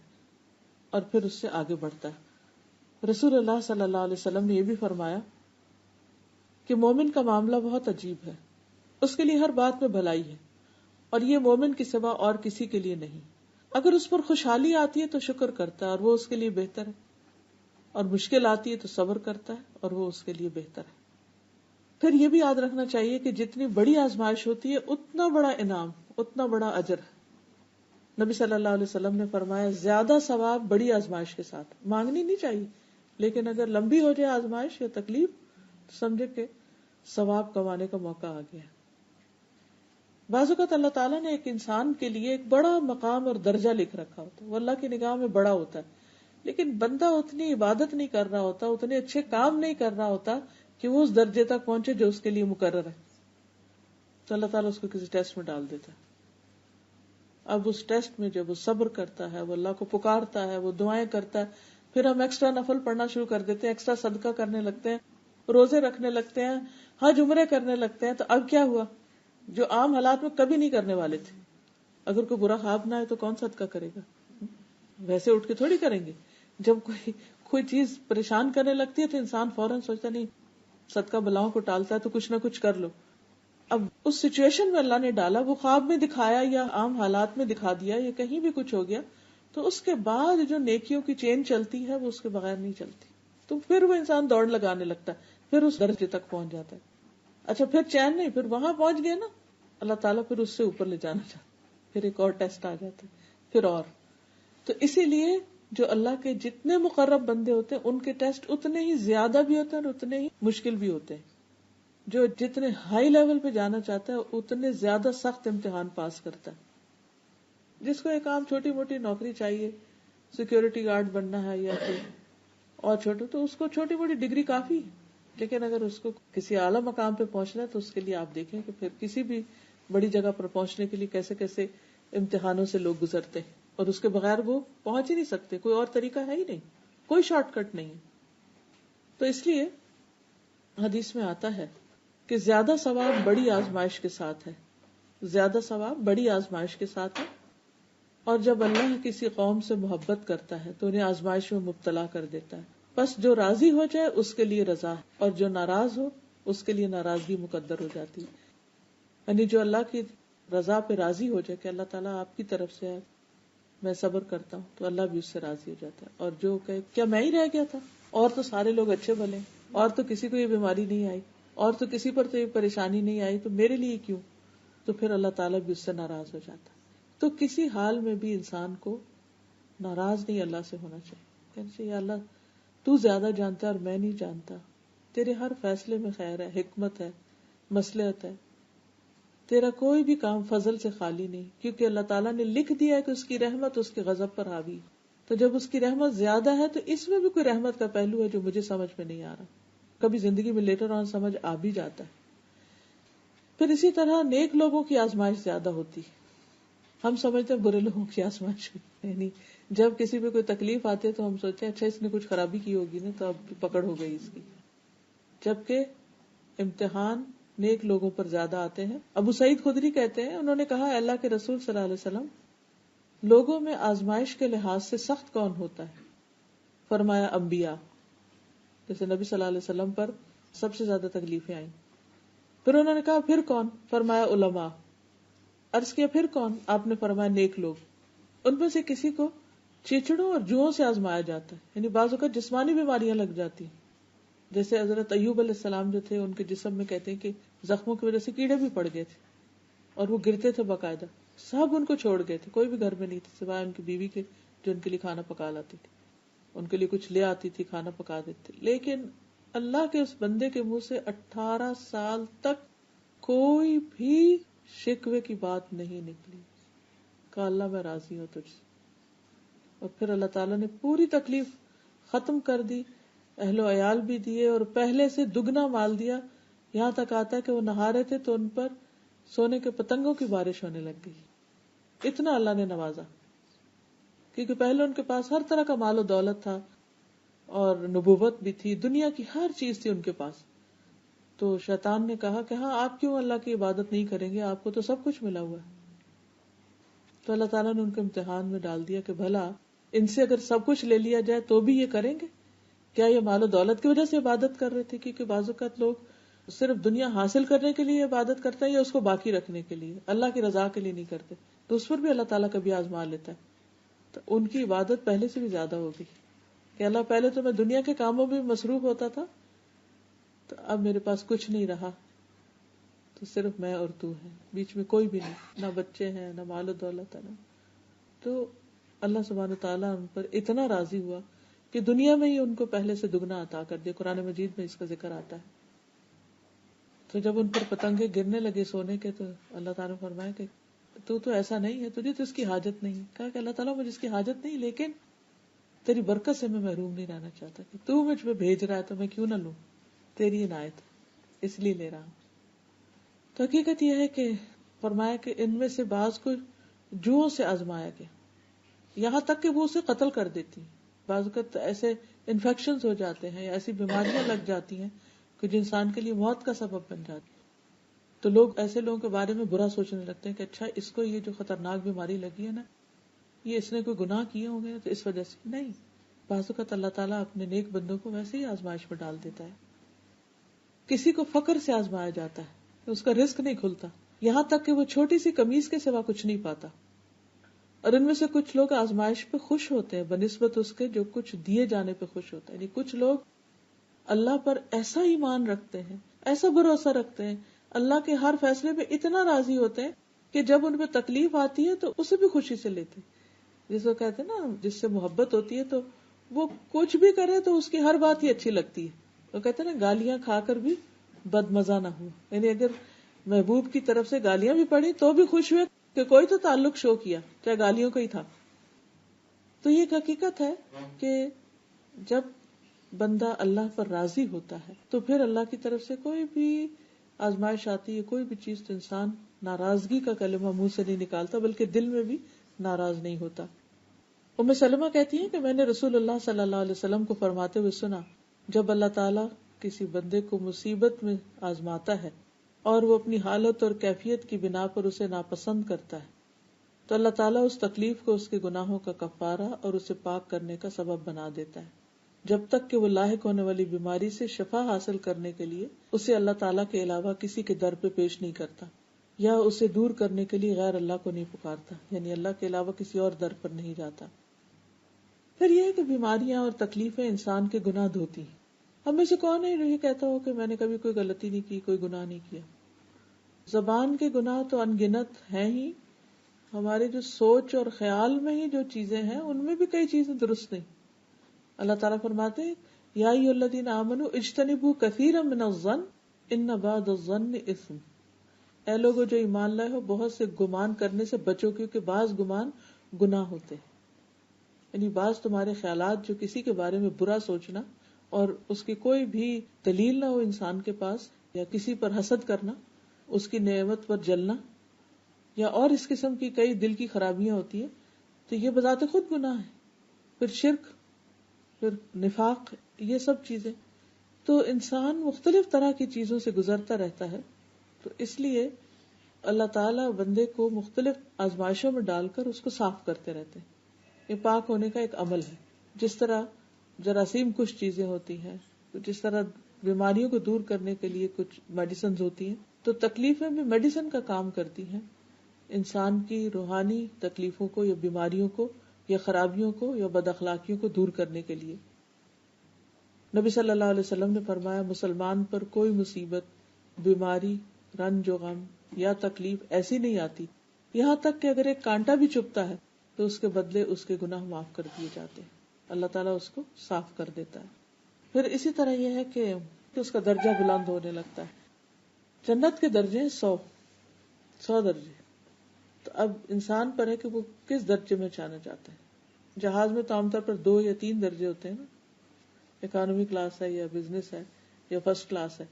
[SPEAKER 1] اور پھر اس سے آگے بڑھتا ہے. رسول اللہ صلی اللہ علیہ وسلم نے یہ بھی فرمایا کہ مومن کا معاملہ بہت عجیب ہے، اس کے لیے ہر بات میں بھلائی ہے اور یہ مومن کے سوا اور کسی کے لیے نہیں. اگر اس پر خوشحالی آتی ہے تو شکر کرتا ہے اور وہ اس کے لیے بہتر ہے، اور مشکل آتی ہے تو صبر کرتا ہے اور وہ اس کے لیے بہتر ہے. پھر یہ بھی یاد رکھنا چاہیے کہ جتنی بڑی آزمائش ہوتی ہے اتنا بڑا انعام، اتنا بڑا اجر ہے. نبی صلی اللہ علیہ وسلم نے فرمایا زیادہ ثواب بڑی آزمائش کے ساتھ. مانگنی نہیں چاہیے، لیکن اگر لمبی ہو جائے آزمائش یا تکلیف تو سمجھے کہ ثواب کمانے کا موقع آ گیا. بعض اوقات اللہ تعالیٰ نے ایک انسان کے لیے ایک بڑا مقام اور درجہ لکھ رکھا ہوتا ہے، وہ اللہ کی نگاہ میں بڑا ہوتا ہے، لیکن بندہ اتنی عبادت نہیں کر رہا ہوتا، اتنے اچھے کام نہیں کر رہا ہوتا کہ وہ اس درجے تک پہنچے جو اس کے لیے مقرر ہے. تو اللہ تعالیٰ اس کو کسی ٹیسٹ میں ڈال دیتا ہے. اب اس ٹیسٹ میں جب وہ صبر کرتا ہے، وہ اللہ کو پکارتا ہے، وہ دعائیں کرتا ہے، پھر ہم ایکسٹرا نفل پڑھنا شروع کر دیتے ہیں، ایکسٹرا صدقہ کرنے لگتے ہیں، روزے رکھنے لگتے ہیں، حج عمرے کرنے لگتے ہیں. تو اب کیا ہوا؟ جو عام حالات میں کبھی نہیں کرنے والے تھے. اگر کوئی برا خواب نہ آئے تو کون صدقہ کرے گا؟ ویسے اٹھ کے تھوڑی کریں گے. جب کوئی چیز پریشان کرنے لگتی ہے تو انسان فوراً سوچتا نہیں، صدقہ بلاؤں کو ٹالتا ہے تو کچھ نہ کچھ کر لو. اب اس سچویشن میں اللہ نے ڈالا، وہ خواب میں دکھایا یا عام حالات میں دکھا دیا یا کہیں بھی کچھ ہو گیا، تو اس کے بعد جو نیکیوں کی چین چلتی ہے وہ اس کے بغیر نہیں چلتی. تو پھر وہ انسان دوڑ لگانے لگتا ہے، پھر اس درجے تک پہنچ جاتا ہے. اچھا پھر چین نہیں، پھر وہاں پہنچ گئے نا، اللہ تعالیٰ پھر اس سے اوپر لے جانا چاہتا ہے، پھر ایک اور ٹیسٹ آ جاتا ہے، پھر اور. تو اسی لیے جو اللہ کے جتنے مقرب بندے ہوتے ہیں ان کے ٹیسٹ اتنے ہی زیادہ بھی ہوتے ہیں اور اتنے ہی مشکل بھی ہوتے ہیں. جو جتنے ہائی لیول پہ جانا چاہتا ہے اتنے زیادہ سخت امتحان پاس کرتا ہے. جس کو ایک عام چھوٹی موٹی نوکری چاہیے، سیکیورٹی گارڈ بننا ہے یا کوئی اور چھوٹے، تو اس کو چھوٹی موٹی ڈگری کافی ہے. لیکن اگر اس کو کسی اعلیٰ مقام پہ پہنچنا ہے تو اس کے لیے آپ دیکھیں کہ پھر کسی بھی بڑی جگہ پر پہنچنے کے لیے کیسے کیسے امتحانوں سے لوگ گزرتے ہیں، اور اس کے بغیر وہ پہنچ ہی نہیں سکتے. کوئی اور طریقہ ہے ہی نہیں، کوئی شارٹ کٹ نہیں. تو اس لیے حدیث میں آتا ہے کہ زیادہ ثواب بڑی آزمائش کے ساتھ ہے، زیادہ ثواب بڑی آزمائش کے ساتھ ہے. اور جب اللہ کسی قوم سے محبت کرتا ہے تو انہیں آزمائش میں مبتلا کر دیتا ہے. بس جو راضی ہو جائے اس کے لیے رضا ہے، اور جو ناراض ہو اس کے لیے ناراضگی مقدر ہو جاتی ہے. یعنی جو اللہ کی رضا پہ راضی ہو جائے کہ اللہ تعالیٰ آپ کی طرف سے ہے، میں صبر کرتا ہوں، تو اللہ بھی اس سے راضی ہو جاتا ہے. اور جو کہ کیا میں ہی رہ گیا تھا، اور تو سارے لوگ اچھے بھلے، اور تو کسی کو یہ بیماری نہیں آئی، اور تو کسی پر تو یہ پریشانی نہیں آئی، تو میرے لیے کیوں؟ تو پھر اللہ تعالیٰ بھی اس سے ناراض ہو جاتا ہے. تو کسی حال میں بھی انسان کو ناراض نہیں اللہ سے ہونا چاہیے. کہتے یا اللہ تو زیادہ جانتا ہے اور میں نہیں جانتا، تیرے ہر فیصلے میں خیر ہے، حکمت ہے، مصلحت ہے، تیرا کوئی بھی کام فضل سے خالی نہیں، کیونکہ اللہ تعالیٰ نے لکھ دیا ہے کہ اس کی رحمت اس کے غضب پر حاوی، تو جب اس کی رحمت زیادہ ہے تو اس میں بھی کوئی رحمت کا پہلو ہے جو مجھے سمجھ میں نہیں آ رہا، کبھی زندگی میں لیٹر آن سمجھ آ بھی جاتا ہے۔ پھر اسی طرح نیک لوگوں کی آزمائش زیادہ ہوتی ہے، ہم سمجھتے ہیں برے لوگوں کی آزمائش یعنی جب کسی پہ کوئی تکلیف آتی ہے تو ہم سوچتے ہیں اچھا اس نے کچھ خرابی کی ہوگی نا تو اب پکڑ ہو گئی اس کی، جبکہ امتحان نیک لوگوں پر زیادہ آتے ہیں۔ ابو سعید خدری کہتے ہیں، انہوں نے کہا اللہ کے رسول صلی اللہ علیہ وسلم، لوگوں میں آزمائش کے لحاظ سے سخت کون ہوتا ہے؟ فرمایا انبیاء، جیسے نبی صلی اللہ علیہ وسلم پر سب سے زیادہ تکلیفیں آئیں۔ پھر انہوں نے کہا پھر کون؟ فرمایا علماء۔ عرض کیا پھر کون؟ آپ نے فرمایا نیک لوگ۔ ان میں سے کسی کو چیچڑوں اور جوؤں سے آزمایا جاتا ہے، یعنی بعض اوقات جسمانی بیماریاں لگ جاتی ہیں، جیسے حضرت ایوب علیہ السلام جو تھے ان کے جسم میں کہتے ہیں کہ زخموں کی وجہ سے کیڑے بھی پڑ گئے تھے اور وہ گرتے تھے باقاعدہ، سب ان کو چھوڑ گئے تھے، کوئی بھی گھر میں نہیں تھے سوائے ان کی بیوی کے جو ان کے لیے کھانا پکا لاتی تھی، ان کے لیے کچھ لے آتی تھی، کھانا پکا دیتی تھی۔ لیکن اللہ کے اس بندے کے منہ سے 18 سال تک کوئی بھی شکوے کی بات نہیں نکلی، کہا اللہ میں راضی ہوں تجھ سے، اور پھر اللہ تعالیٰ نے پوری تکلیف ختم کر دی، اہل و عیال بھی دیے اور پہلے سے دگنا مال دیا، یہاں تک آتا ہے کہ وہ نہا رہے تھے تو ان پر سونے کے پتنگوں کی بارش ہونے لگ گئی، اتنا اللہ نے نوازا، کیونکہ پہلے ان کے پاس ہر طرح کا مال و دولت تھا اور نبوت بھی تھی، دنیا کی ہر چیز تھی ان کے پاس۔ تو شیطان نے کہا کہ ہاں آپ کیوں اللہ کی عبادت نہیں کریں گے، آپ کو تو سب کچھ ملا ہوا ہے۔ تو اللہ تعالیٰ نے ان کو امتحان میں ڈال دیا کہ بھلا ان سے اگر سب کچھ لے لیا جائے تو بھی یہ کریں گے کیا؟ یہ مال و دولت کی وجہ سے عبادت کر رہے تھے، کیونکہ بعض اوقات لوگ صرف دنیا حاصل کرنے کے لیے عبادت کرتے ہیں یا اس کو باقی رکھنے کے لیے، اللہ کی رضا کے لیے نہیں کرتے، تو اس پر بھی اللہ تعالیٰ کبھی آزما لیتا ہے۔ تو ان کی عبادت پہلے سے بھی زیادہ ہوگی کہ اللہ پہلے تو میں دنیا کے کاموں میں مصروف ہوتا تھا، تو اب میرے پاس کچھ نہیں رہا، تو صرف میں اور تو ہے، بیچ میں کوئی بھی نہیں، نہ بچے ہیں نہ مال و دولت ہے، تو اللہ سبحانہ تعالیٰ ان پر اتنا راضی ہوا کہ دنیا میں ہی ان کو پہلے سے دگنا عطا کر دیا۔ قرآن مجید میں اس کا ذکر آتا ہے۔ تو جب ان پر پتنگے گرنے لگے سونے کے تو اللہ تعالیٰ نے فرمایا کہ تو ایسا نہیں ہے، تجھے تو اس کی حاجت نہیں۔ کہا کہ اللہ تعالیٰ مجھے اس کی حاجت نہیں، لیکن تیری برکت سے میں محروم نہیں رہنا چاہتا، کہ تو مجھ پہ بھیج رہا ہے تو میں کیوں نہ لوں، تیری عنایت اس لیے لے رہا ہوں۔ تو حقیقت یہ ہے کہ فرمایا کہ ان میں سے بعض کو جوؤں سے آزمایا گیا، یہاں تک کہ وہ اسے قتل کر دیتی، بعض اوقات ایسے انفیکشنز ہو جاتے ہیں یا ایسی بیماریاں لگ جاتی ہیں کہ جو انسان کے لیے موت کا سبب بن جاتی، تو لوگ ایسے لوگوں کے بارے میں برا سوچنے لگتے ہیں کہ اچھا اس کو یہ جو خطرناک بیماری لگی ہے نا، یہ اس نے کوئی گناہ کیے ہوں گے تو اس وجہ سے نہیں۔ بعض اوقات اللہ تعالیٰ اپنے نیک بندوں کو ویسے ہی آزمائش میں ڈال دیتا ہے۔ کسی کو فقر سے آزمایا جاتا ہے، اس کا رزق نہیں کھلتا، یہاں تک کہ وہ چھوٹی سی قمیص کے سوا کچھ نہیں پاتا، اور ان میں سے کچھ لوگ آزمائش پہ خوش ہوتے ہیں بنسبت اس کے جو کچھ دیے جانے پہ خوش ہوتے ہیں، یعنی کچھ لوگ اللہ پر ایسا ایمان رکھتے ہیں، ایسا بھروسہ رکھتے ہیں، اللہ کے ہر فیصلے پہ اتنا راضی ہوتے ہیں کہ جب ان پہ تکلیف آتی ہے تو اسے بھی خوشی سے لیتے ہیں۔ جس کو کہتے ہیں نا جس سے محبت ہوتی ہے تو وہ کچھ بھی کرے تو اس کی ہر بات ہی اچھی لگتی ہے، وہ کہتے ہیں نا گالیاں کھا کر بھی بد مزہ نہ ہو، یعنی اگر محبوب کی طرف سے گالیاں بھی پڑی تو بھی خوش ہوئے کہ کوئی تو تعلق شو کیا، چاہے گالیوں کا ہی تھا۔ تو یہ ایک حقیقت ہے کہ جب بندہ اللہ پر راضی ہوتا ہے تو پھر اللہ کی طرف سے کوئی بھی آزمائش آتی ہے، کوئی بھی چیز، تو انسان ناراضگی کا کلمہ منہ سے نہیں نکالتا بلکہ دل میں بھی ناراض نہیں ہوتا۔ ام سلمہ کہتی ہیں کہ میں نے رسول اللہ صلی اللہ علیہ وسلم کو فرماتے ہوئے سنا، جب اللہ تعالیٰ کسی بندے کو مصیبت میں آزماتا ہے اور وہ اپنی حالت اور کیفیت کی بنا پر اسے ناپسند کرتا ہے تو اللہ تعالیٰ اس تکلیف کو اس کے گناہوں کا کفارہ اور اسے پاک کرنے کا سبب بنا دیتا ہے، جب تک کہ وہ لاحق ہونے والی بیماری سے شفا حاصل کرنے کے لیے اسے اللہ تعالیٰ کے علاوہ کسی کے در پہ پیش نہیں کرتا یا اسے دور کرنے کے لیے غیر اللہ کو نہیں پکارتا، یعنی اللہ کے علاوہ کسی اور در پر نہیں جاتا۔ پھر یہ ہے کہ بیماریاں اور تکلیفیں انسان کے گناہ دھوتی ہیں۔ ہم میں سے کون ہے یہ کہتا ہو کہ میں نے کبھی کوئی غلطی نہیں کی، کوئی گناہ نہیں کیا؟ زبان کے گناہ تو ان گنت ہیں ہی، ہمارے جو سوچ اور خیال میں ہی جو چیزیں ہیں ان میں بھی کئی چیزیں درست نہیں، اللہ تعالیٰ فرماتے ہیں یا ایھا الذین آمنوا اجتنبوا کثیرا من الظن ان بعض الظن اثم. اے لوگو جو ایمان لائے ہو، بہت سے گمان کرنے سے بچو، کیونکہ بعض گمان گناہ ہوتے ہیں. یعنی بعض تمہارے خیالات جو کسی کے بارے میں برا سوچنا اور اس کی کوئی بھی دلیل نہ ہو انسان کے پاس، یا کسی پر حسد کرنا، اس کی نعمت پر جلنا، یا اور اس قسم کی کئی دل کی خرابیاں ہوتی ہیں، تو یہ بذات خود گناہ ہے. پھر شرک، پھر نفاق، یہ سب چیزیں. تو انسان مختلف طرح کی چیزوں سے گزرتا رہتا ہے. تو اس لیے اللہ تعالیٰ بندے کو مختلف آزمائشوں میں ڈال کر اس کو صاف کرتے رہتے ہیں. یہ پاک ہونے کا ایک عمل ہے. جس طرح جراثیم کچھ چیزیں ہوتی ہیں، جس طرح بیماریوں کو دور کرنے کے لیے کچھ میڈیسنز ہوتی ہیں، تو تکلیفیں بھی میڈیسن کا کام کرتی ہیں انسان کی روحانی تکلیفوں کو یا بیماریوں کو یا خرابیوں کو یا بد اخلاقیوں کو دور کرنے کے لیے. نبی صلی اللہ علیہ وسلم نے فرمایا مسلمان پر کوئی مصیبت، بیماری، رنج و غم یا تکلیف ایسی نہیں آتی یہاں تک کہ اگر ایک کانٹا بھی چبھتا ہے تو اس کے بدلے اس کے گناہ معاف کر دیے جاتے ہیں. اللہ تعالیٰ اس کو صاف کر دیتا ہے. پھر اسی طرح یہ ہے کہ اس کا درجہ بلند ہونے لگتا ہے. جنت کے درجے 100 درجے. تو اب انسان پر ہے کہ وہ کس درجے میں جانا چاہتا ہے. جہاز میں تو عام طور پر 2 یا 3 درجے ہوتے ہیں نا، اکانومی کلاس ہے یا بزنس ہے یا فرسٹ کلاس ہے.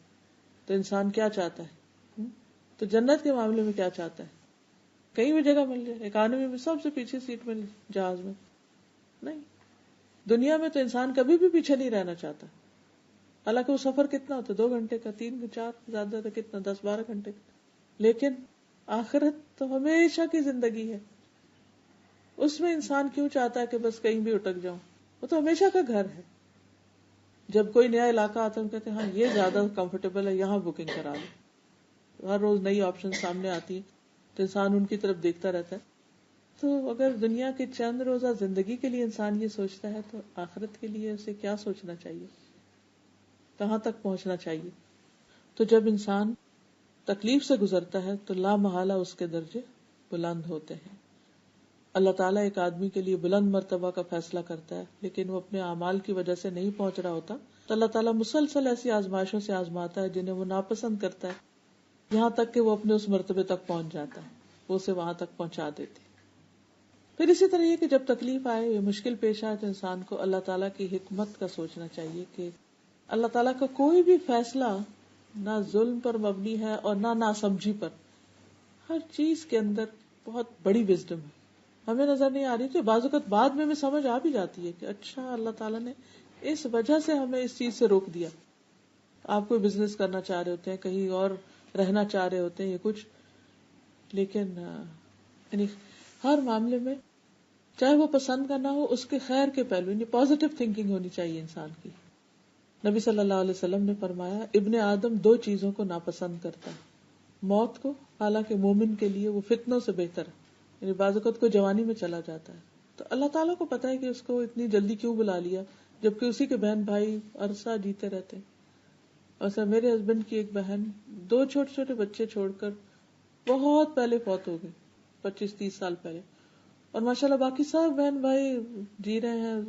[SPEAKER 1] تو انسان کیا چاہتا ہے؟ تو جنت کے معاملے میں کیا چاہتا ہے؟ کہیں بھی جگہ مل جائے، اکانومی میں سب سے پیچھے سیٹ مل جہاز میں نہیں. دنیا میں تو انسان کبھی بھی پیچھے نہیں رہنا چاہتا. حالانکہ وہ سفر کتنا ہوتا ہے، 2 گھنٹے کا، 3 4 زیادہ تو کتنا 10-12 گھنٹے کا. لیکن آخرت تو ہمیشہ کی زندگی ہے. اس میں انسان کیوں چاہتا ہے کہ بس کہیں بھی اٹک جاؤں؟ وہ تو ہمیشہ کا گھر ہے. جب کوئی نیا علاقہ آتا ہے ہم کہتے ہیں ہاں یہ زیادہ کمفرٹیبل ہے، یہاں بکنگ کرا لو. ہر روز نئی آپشن سامنے آتی ہے تو انسان ان کی طرف دیکھتا رہتا ہے. تو اگر دنیا کے چند روزہ زندگی کے لیے انسان یہ سوچتا ہے تو آخرت کے لیے اسے کیا سوچنا چاہیے، کہاں تک پہنچنا چاہیے. تو جب انسان تکلیف سے گزرتا ہے تو لا محالہ اس کے درجے بلند ہوتے ہیں. اللہ تعالیٰ ایک آدمی کے لیے بلند مرتبہ کا فیصلہ کرتا ہے، لیکن وہ اپنے اعمال کی وجہ سے نہیں پہنچ رہا ہوتا تو اللہ تعالیٰ مسلسل ایسی آزمائشوں سے آزماتا ہے جنہیں وہ ناپسند کرتا ہے، یہاں تک کہ وہ اپنے اس مرتبے تک پہنچ جاتا ہے، وہ اسے وہاں تک پہنچا دیتی. پھر اسی طرح یہ کہ جب تکلیف آئے یا مشکل پیش آئے تو انسان کو اللہ تعالیٰ کی حکمت کا سوچنا چاہیے کہ اللہ تعالیٰ کا کوئی بھی فیصلہ نہ ظلم پر مبنی ہے اور نہ ناسمجھی پر. ہر چیز کے اندر بہت بڑی وزڈم ہے، ہمیں نظر نہیں آ رہی تو بعض اوقات بعد میں سمجھ آ بھی جاتی ہے کہ اچھا اللہ تعالیٰ نے اس وجہ سے ہمیں اس چیز سے روک دیا. آپ کوئی بزنس کرنا چاہ رہے ہوتے ہیں، کہیں اور رہنا چاہ رہے ہوتے ہیں یا کچھ، لیکن یعنی ہر معاملے میں چاہے وہ پسند کا نہ ہو اس کے خیر کے پہلو، یعنی پازیٹیو تھنکنگ ہونی چاہیے انسان کی. نبی صلی اللہ علیہ وسلم نے فرمایا ابن آدم 2 چیزوں کو ناپسند کرتا ہے، موت کو، حالانکہ مومن کے لیے وہ فتنوں سے بہتر ہے. یعنی بعض اوقات کو جوانی میں چلا جاتا ہے تو اللہ تعالیٰ کو پتا ہے کہ اس کو اتنی جلدی کیوں بلا لیا، جبکہ اسی کے بہن بھائی عرصہ جیتے رہتے. اور میرے ہسبینڈ کی ایک بہن 2 چھوٹے چھوٹے بچے چھوڑ کر بہت پہلے فوت ہو گئے، 25-30 سال پہلے، اور ماشاءاللہ باقی سب بہن بھائی جی رہے ہیں،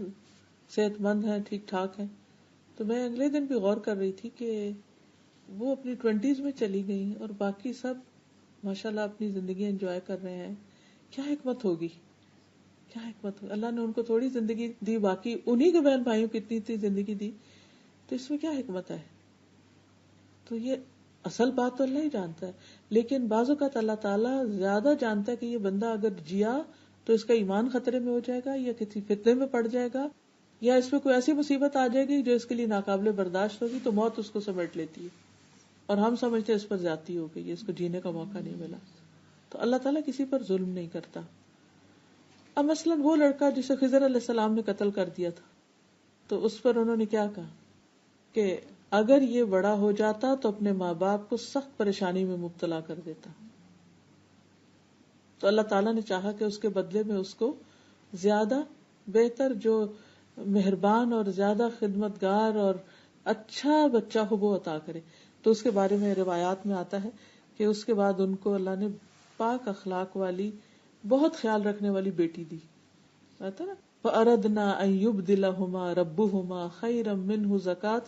[SPEAKER 1] صحت مند ہیں، ٹھیک ٹھاک ہیں. تو میں اگلے دن بھی غور کر رہی تھی کہ وہ اپنی 20s میں چلی گئی اور باقی سب ماشاءاللہ اپنی زندگی انجوائے کر رہے ہیں. کیا حکمت ہوگی، کیا حکمت ہوگی. اللہ نے ان کو تھوڑی زندگی دی، باقی انہی کے بہن بھائیوں کی اتنی زندگی دی، تو اس میں کیا حکمت ہے. تو یہ اصل بات تو اللہ ہی جانتا ہے، لیکن بعض اوقات اللہ تعالیٰ زیادہ جانتا ہے کہ یہ بندہ اگر جیا تو اس کا ایمان خطرے میں ہو جائے گا یا کسی فتنے میں پڑ جائے گا یا اس پہ کوئی ایسی مصیبت آ جائے گی جو اس کے لیے ناقابل برداشت ہوگی، تو موت اس کو سمیٹ لیتی ہے اور ہم سمجھتے ہیں اس پر زیادتی ہو گئی، اس کو جینے کا موقع نہیں ملا. تو اللہ تعالیٰ کسی پر ظلم نہیں کرتا. اب مثلاً وہ لڑکا جسے خضر علیہ السلام نے قتل کر دیا تھا، تو اس پر انہوں نے کیا کہا کہ اگر یہ بڑا ہو جاتا تو اپنے ماں باپ کو سخت پریشانی میں مبتلا کر دیتا. تو اللہ تعالیٰ نے چاہا کہ اس کے بدلے میں اس کو زیادہ بہتر، جو مہربان اور زیادہ خدمتگار اور اچھا بچہ ہو وہ عطا کرے. تو اس کے بارے میں روایات میں آتا ہے کہ اس کے بعد ان کو اللہ نے پاک اخلاق والی، بہت خیال رکھنے والی بیٹی دی. آتا نا فَأَرَدْنَا أَن يُبْدِلَهُمَا رَبُّهُمَا خَيْرًا مِّنْهُ زَكَاةً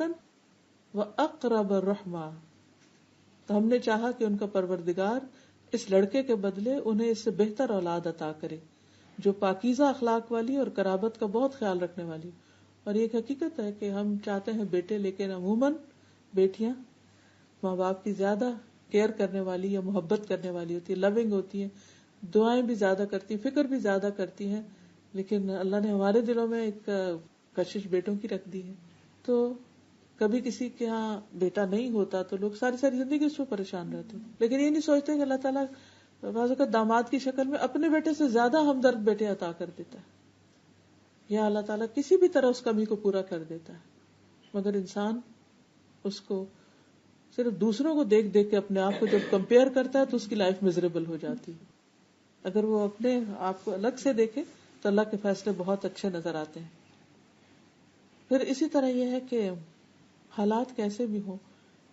[SPEAKER 1] وَأَقْرَبَ رُحْمًا. تو ہم نے چاہا کہ ان کا پروردگار اس لڑکے کے بدلے انہیں اس سے بہتر اولاد عطا کرے جو پاکیزہ اخلاق والی اور قرابت کا بہت خیال رکھنے والی. اور یہ ایک حقیقت ہے کہ ہم چاہتے ہیں بیٹے، لیکن عموماً بیٹیاں ماں باپ کی زیادہ کیئر کرنے والی یا محبت کرنے والی ہوتی ہے، لونگ ہوتی ہیں، دعائیں بھی زیادہ کرتی ہیں، فکر بھی زیادہ کرتی ہیں. لیکن اللہ نے ہمارے دلوں میں ایک کشش بیٹوں کی رکھ دی ہے. تو کبھی کسی کے ہاں بیٹا نہیں ہوتا تو لوگ ساری ساری زندگی اس پہ پریشان رہتے ہیں، لیکن یہ نہیں سوچتے کہ اللہ تعالیٰ بعض اوقات داماد کی شکل میں اپنے بیٹے سے زیادہ ہمدرد بیٹے عطا کر دیتا ہے، یا اللہ تعالیٰ کسی بھی طرح اس کمی کو پورا کر دیتا ہے. مگر انسان اس کو صرف دوسروں کو دیکھ دیکھ کے اپنے آپ کو جب کمپیئر کرتا ہے تو اس کی لائف میزریبل ہو جاتی ہے. اگر وہ اپنے آپ کو الگ سے دیکھے تو اللہ کے فیصلے بہت اچھے نظر آتے ہیں. پھر اسی طرح یہ ہے کہ حالات کیسے بھی ہوں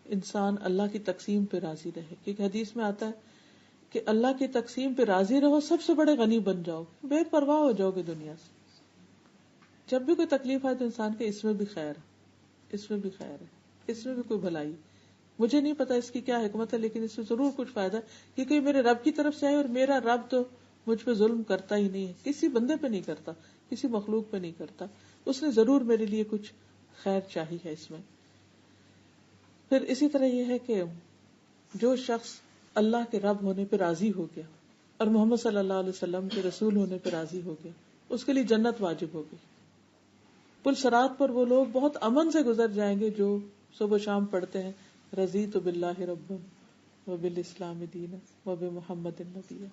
[SPEAKER 1] انسان اللہ کی تقسیم پہ راضی رہے، کیونکہ حدیث میں آتا ہے کہ اللہ کی تقسیم پہ راضی رہو، سب سے بڑے غنی بن جاؤ، بے پرواہ ہو جاؤ گے دنیا سے. جب بھی کوئی تکلیف آئے تو انسان کے اس میں بھی خیر ہے، اس میں بھی خیر ہے، اس میں بھی کوئی بھلائی. مجھے نہیں پتا اس کی کیا حکمت ہے، لیکن اس میں ضرور کچھ فائدہ ہے، کیونکہ میرے رب کی طرف سے آئے، اور میرا رب تو مجھ پہ ظلم کرتا ہی نہیں ہے، کسی بندے پہ نہیں کرتا، کسی مخلوق پہ نہیں کرتا. اس نے ضرور میرے لیے کچھ خیر چاہی ہے اس میں. پھر اسی طرح یہ ہے کہ جو شخص اللہ کے رب ہونے پہ راضی ہو گیا اور محمد صلی اللہ علیہ وسلم کے رسول ہونے پہ راضی ہو گیا، اس کے لیے جنت واجب ہو گئی. پل صراط پر وہ لوگ بہت امن سے گزر جائیں گے جو صبح و شام پڑھتے ہیں رضیت باللہ ربا وبالاسلام دینا وبمحمد نبیا.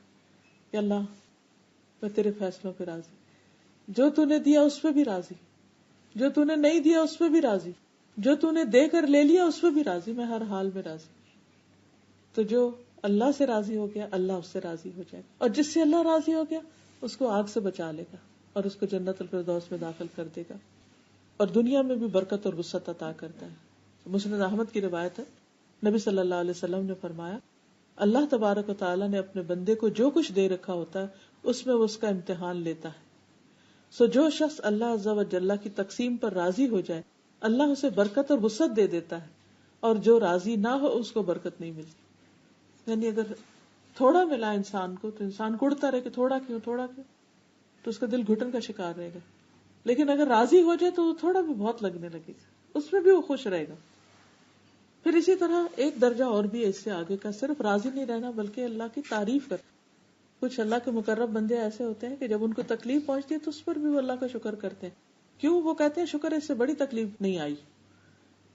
[SPEAKER 1] کہ اللہ میں تیرے فیصلوں پہ راضی، جو تو نے دیا اس پہ بھی راضی، جو تو نے نہیں دیا اس پہ بھی راضی، جو تو نے دے کر لے لیا اس پہ بھی راضی، میں ہر حال میں راضی. تو جو اللہ سے راضی ہو گیا اللہ اس سے راضی ہو جائے گا، اور جس سے اللہ راضی ہو گیا اس کو آگ سے بچا لے گا اور اس کو جنت الفردوس میں داخل کر دے گا، اور دنیا میں بھی برکت اور وسعت عطا کرتا ہے. مسند احمد کی روایت ہے، نبی صلی اللہ علیہ وسلم نے فرمایا اللہ تبارک و تعالیٰ نے اپنے بندے کو جو کچھ دے رکھا ہوتا ہے اس میں وہ اس کا امتحان لیتا ہے. سو جو شخص اللہ عز و جل کی تقسیم پر راضی ہو جائے اللہ اسے برکت اور وسعت دے دیتا ہے، اور جو راضی نہ ہو اس کو برکت نہیں ملتی. یعنی اگر تھوڑا ملا انسان کو تو انسان کڑتا رہے کہ تھوڑا کیوں تو اس کا دل گھٹن کا شکار رہے گا. لیکن اگر راضی ہو جائے تو وہ تھوڑا بھی بہت لگنے لگے گا، اس میں بھی وہ خوش رہے گا. پھر اسی طرح ایک درجہ اور بھی ہے اس سے آگے کا، صرف راضی نہیں رہنا بلکہ اللہ کی تعریف کر. کچھ اللہ کے مقرب بندے ایسے ہوتے ہیں کہ جب ان کو تکلیف پہنچتی ہے تو اس پر بھی وہ اللہ کا شکر کرتے ہیں. کیوں؟ وہ کہتے ہیں شکر اس سے بڑی تکلیف نہیں آئی،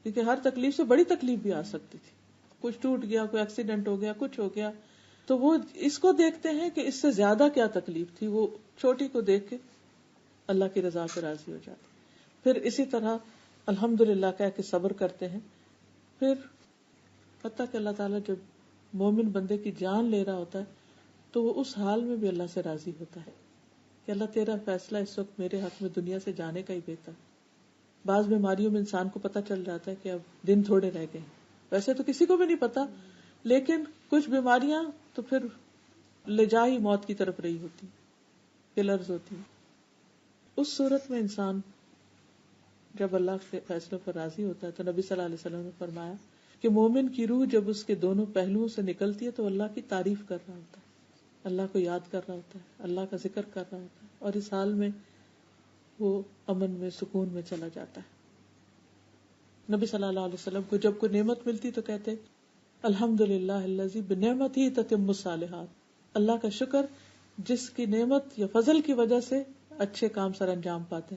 [SPEAKER 1] کیونکہ ہر تکلیف سے بڑی تکلیف بھی آ سکتی تھی. کچھ ٹوٹ گیا، کوئی ایکسیڈنٹ ہو گیا، کچھ ہو گیا، تو وہ اس کو دیکھتے ہیں کہ اس سے زیادہ کیا تکلیف تھی، وہ چھوٹی کو دیکھ کے اللہ کی رضا پہ راضی ہو جاتے. پھر اسی طرح الحمدللہ کہہ کے صبر کرتے ہیں. پھر حتیٰ کہ اللہ تعالیٰ جب مومن بندے کی جان لے رہا ہوتا ہے تو وہ اس حال میں بھی اللہ سے راضی ہوتا ہے کہ اللہ تیرا فیصلہ اس وقت میرے حق میں دنیا سے جانے کا ہی بہتر. بعض بیماریوں میں انسان کو پتہ چل جاتا ہے کہ اب دن تھوڑے رہ گئے، ویسے تو کسی کو بھی نہیں پتا، لیکن کچھ بیماریاں تو پھر لے جا ہی موت کی طرف رہی ہوتی، کلرز ہوتی. اس صورت میں انسان جب اللہ کے فیصلوں پر راضی ہوتا ہے تو نبی صلی اللہ علیہ وسلم نے فرمایا کہ مومن کی روح جب اس کے دونوں پہلوؤں سے نکلتی ہے تو اللہ کی تعریف کر رہا ہوتا ہے، اللہ کو یاد کر رہا ہوتا ہے، اللہ کا ذکر کر رہا ہوتا ہے، اور اس حال میں وہ امن میں سکون میں چلا جاتا ہے. نبی صلی اللہ علیہ وسلم کو جب کوئی نعمت ملتی تو کہتے الحمدللہ الذی بنعمتہ تتم الصالحات، اللہ کا شکر جس کی نعمت یا فضل کی وجہ سے اچھے کام سر انجام پاتے.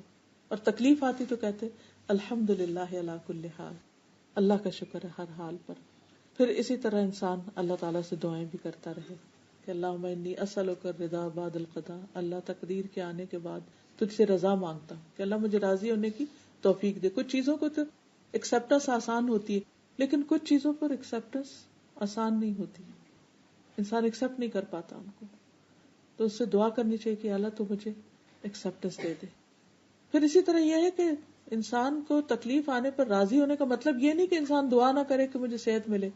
[SPEAKER 1] اور تکلیف آتی تو کہتے الحمدللہ علی کل حال، اللہ کا شکر ہے ہر حال پر. پھر اسی طرح انسان اللہ تعالیٰ سے دعائیں بھی کرتا رہے کہ اللہم انی اسألک الرضا بعد القضاء، اللہ تقدیر کے آنے کے بعد تجھ سے رضا مانگتا ہوں کہ اللہ مجھے راضی ہونے کی توفیق دے. کچھ چیزوں کو تو ایکسپٹنس آسان ہوتی ہے، لیکن کچھ چیزوں پر ایکسپٹنس آسان نہیں ہوتی، انسان ایکسپٹ نہیں کر پاتا ان کو، تو اس سے دعا کرنی چاہیے کہ اللہ تو مجھے ایکسپٹنس دے دے. پھر اسی طرح یہ ہے کہ انسان کو تکلیف آنے پر راضی ہونے کا مطلب یہ نہیں کہ انسان دعا نہ کرے کہ مجھے صحت ملے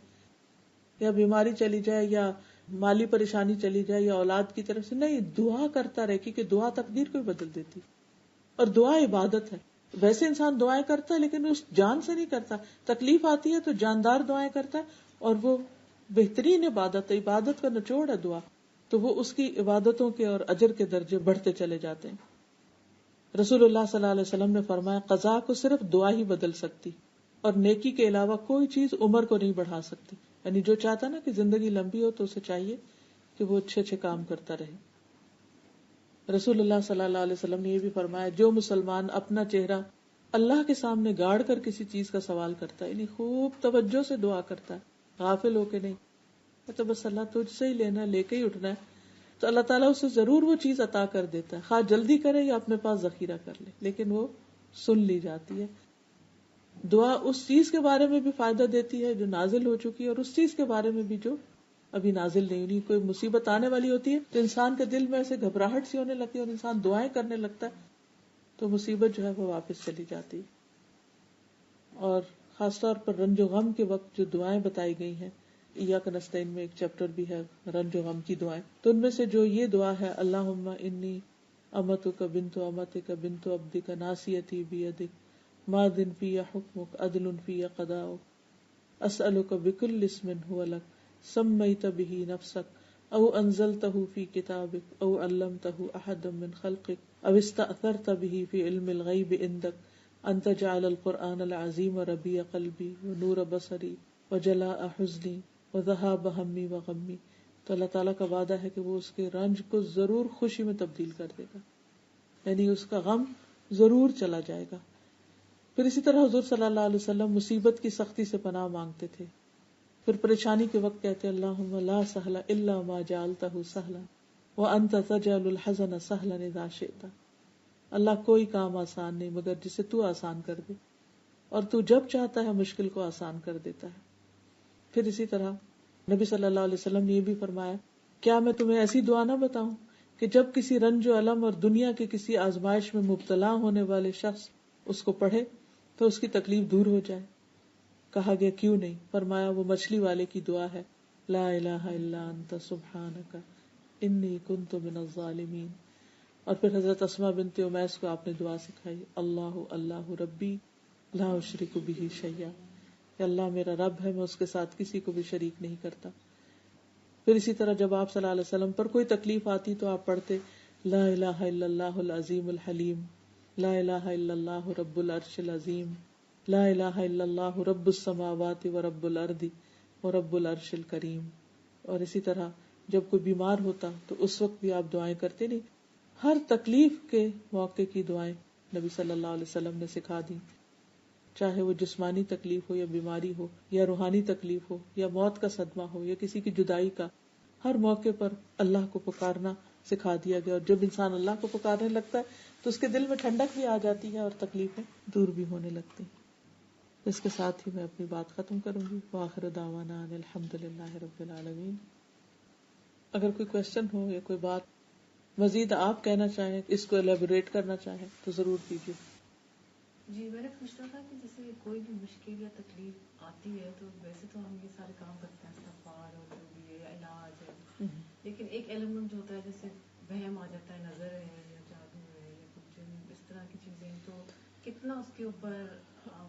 [SPEAKER 1] یا بیماری چلی جائے یا مالی پریشانی چلی جائے یا اولاد کی طرف سے، نہیں، دعا کرتا رہے، کیونکہ دعا تقدیر کو بھی بدل دیتی. اور دعا عبادت ہے. ویسے انسان دعائیں کرتا ہے لیکن اس جان سے نہیں کرتا. تکلیف آتی ہے تو جاندار دعائیں کرتا ہے اور وہ بہترین عبادت ہے. عبادت کا نچوڑ ہے دعا. تو وہ اس کی عبادتوں کے اور اجر کے درجے بڑھتے چلے جاتے ہیں. رسول اللہ صلی اللہ علیہ وسلم نے فرمایا قضا کو صرف دعا ہی بدل سکتی اور نیکی کے علاوہ کوئی چیز عمر کو نہیں بڑھا سکتی. یعنی جو چاہتا نا کہ زندگی لمبی ہو تو اسے چاہیے کہ وہ اچھے اچھے کام کرتا رہے. رسول اللہ صلی اللہ علیہ وسلم نے یہ بھی فرمایا جو مسلمان اپنا چہرہ اللہ کے سامنے گاڑ کر کسی چیز کا سوال کرتا ہے، یعنی خوب توجہ سے دعا کرتا ہے، غافل ہو کے نہیں، تو بس اللہ تجھ سے ہی لینا ہے، لے کے ہی اٹھنا ہے، تو اللہ تعالیٰ اسے ضرور وہ چیز عطا کر دیتا ہے، خواہ جلدی کرے یا اپنے پاس ذخیرہ کر لے، لیکن وہ سن لی جاتی ہے. دعا اس چیز کے بارے میں بھی فائدہ دیتی ہے جو نازل ہو چکی ہے اور اس چیز کے بارے میں بھی جو ابھی نازل نہیں ہوئی. کوئی مصیبت آنے والی ہوتی ہے تو انسان کے دل میں ایسے گھبراہٹ سی ہونے لگتی ہے اور انسان دعائیں کرنے لگتا ہے تو مصیبت جو ہے وہ واپس چلی جاتی. اور خاص طور پر رنج و غم کے وقت جو دعائیں بتائی گئی ہیں، ایاک نستعین میں ایک چیپٹر بھی ہے رنج و غم کی دعائیں، تو ان میں سے جو یہ دعا ہے اللہم انی امتک بنت امتک بنت عبدک ناصیتی بیدک ماض فی حکمک عدل فی قضاؤک اسألک بکل اسم هو لک سمیت بہ نفسک او انزلتہ فی کتابک او علمتہ احدا من خلقک او استأثرت بہ فی علم الغیب عندک ان تجعل القرآن العظیم ربیع قلبی ونور بصری وجلاء حزنی وذہاب ہمی وغمی. تو اللہ تعالیٰ کا وعدہ ہے کہ وہ اس کے رنج کو ضرور خوشی میں تبدیل کر دے گا، یعنی اس کا غم ضرور چلا جائے گا. پھر اسی طرح حضور صلی اللہ علیہ وسلم مصیبت کی سختی سے پناہ مانگتے تھے. پھر پریشانی کے وقت کہتے اللہم لا سہل الا ما جعلتہ سہلا وانت تجعل الحزن سہلا اذا شئت. اللہ کوئی کام آسان نہیں مگر جسے تو آسان کر دے، اور تو جب چاہتا ہے مشکل کو آسان کر دیتا ہے. پھر اسی طرح نبی صلی اللہ علیہ وسلم نے یہ بھی فرمایا کیا میں تمہیں ایسی دعا نہ بتاؤں کہ جب کسی رنج و الم اور دنیا کے کسی آزمائش میں مبتلا ہونے والے شخص اس کو پڑھے تو اس کی تکلیف دور ہو جائے. کہا گیا کیوں نہیں؟ فرمایا وہ مچھلی والے کی دعا ہے لا الہ الا انت سبحانک انی کنت من الظالمین. اور پھر حضرت اسماء بنت امیس کو آپ نے دعا سکھائی اللہ اللہ ربی لا اشرک بہ شیئا، کہ اللہ میرا رب ہے، میں اس کے ساتھ کسی کو بھی شریک نہیں کرتا. پھر اسی طرح جب آپ صلی اللہ علیہ وسلم پر کوئی تکلیف آتی تو آپ پڑھتے لا الہ الا اللہ العظیم الحلیم، لا الہ الا اللہ رب العرش العظیم، لا الہ الا اللہ رب السماوات و رب الارض و رب العرش الکریم. اور اسی طرح جب کوئی بیمار ہوتا تو اس وقت بھی آپ دعائیں کرتے نہیں. ہر تکلیف کے موقع کی دعائیں نبی صلی اللہ علیہ وسلم نے سکھا دی، چاہے وہ جسمانی تکلیف ہو یا بیماری ہو یا روحانی تکلیف ہو یا موت کا صدمہ ہو یا کسی کی جدائی کا، ہر موقع پر اللہ کو پکارنا سکھا دیا گیا. اور جب انسان اللہ کو پکارنے لگتا ہے تو اس کے دل میں ٹھنڈک بھی آ جاتی ہے اور تکلیفیں دور بھی ہونے لگتی. اس کے ساتھ ہی میں اپنی بات ختم کروں گی. وآخر دعوانا ان الحمدللہ رب العالمین. اگر کوئی کوشچن ہو یا کوئی بات مزید آپ کہنا چاہیں، اس کو ایلیبوریٹ کرنا چاہیں تو ضرور کیجیے.
[SPEAKER 2] جی میں نے پوچھنا تھا کہ جیسے کوئی بھی مشکل یا تکلیف آتی ہے تو ویسے تو ہم یہ سارے کام کرتے ہیں، استغفار اور جو بھی ہے یا علاج ہے، لیکن ایک ایلیمنٹ جو ہوتا ہے جیسے وہم آ جاتا ہے، نظر ہے یا جادو ہے یا کچھ اس طرح کی چیزیں، تو کتنا اس کے اوپر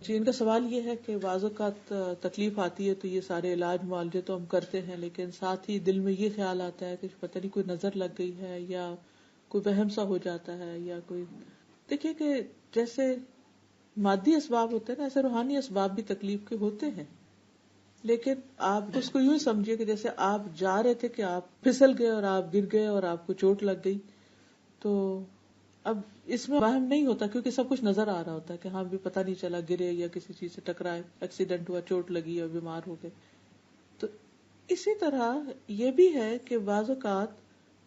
[SPEAKER 1] جی ان کا سوال یہ ہے کہ بعض اوقات تکلیف آتی ہے تو یہ سارے علاج معالجے تو ہم کرتے ہیں، لیکن ساتھ ہی دل میں یہ خیال آتا ہے کہ پتہ نہیں کوئی نظر لگ گئی ہے یا کوئی وہم سا ہو جاتا ہے یا کوئی. دیکھیے کہ جیسے مادی اسباب ہوتے ہیں نا، ایسے روحانی اسباب بھی تکلیف کے ہوتے ہیں، لیکن آپ اس کو یوں سمجھیے کہ جیسے آپ جا رہے تھے کہ آپ پھسل گئے اور آپ گر گئے اور آپ کو چوٹ لگ گئی، تو اب اس میں وہم نہیں ہوتا کیونکہ سب کچھ نظر آ رہا ہوتا ہے کہ ہاں بھی پتہ نہیں چلا گرے یا کسی چیز سے ٹکرائے، ایکسیڈنٹ ہوا، چوٹ لگی اور بیمار ہو گئے. تو اسی طرح یہ بھی ہے کہ بعض اوقات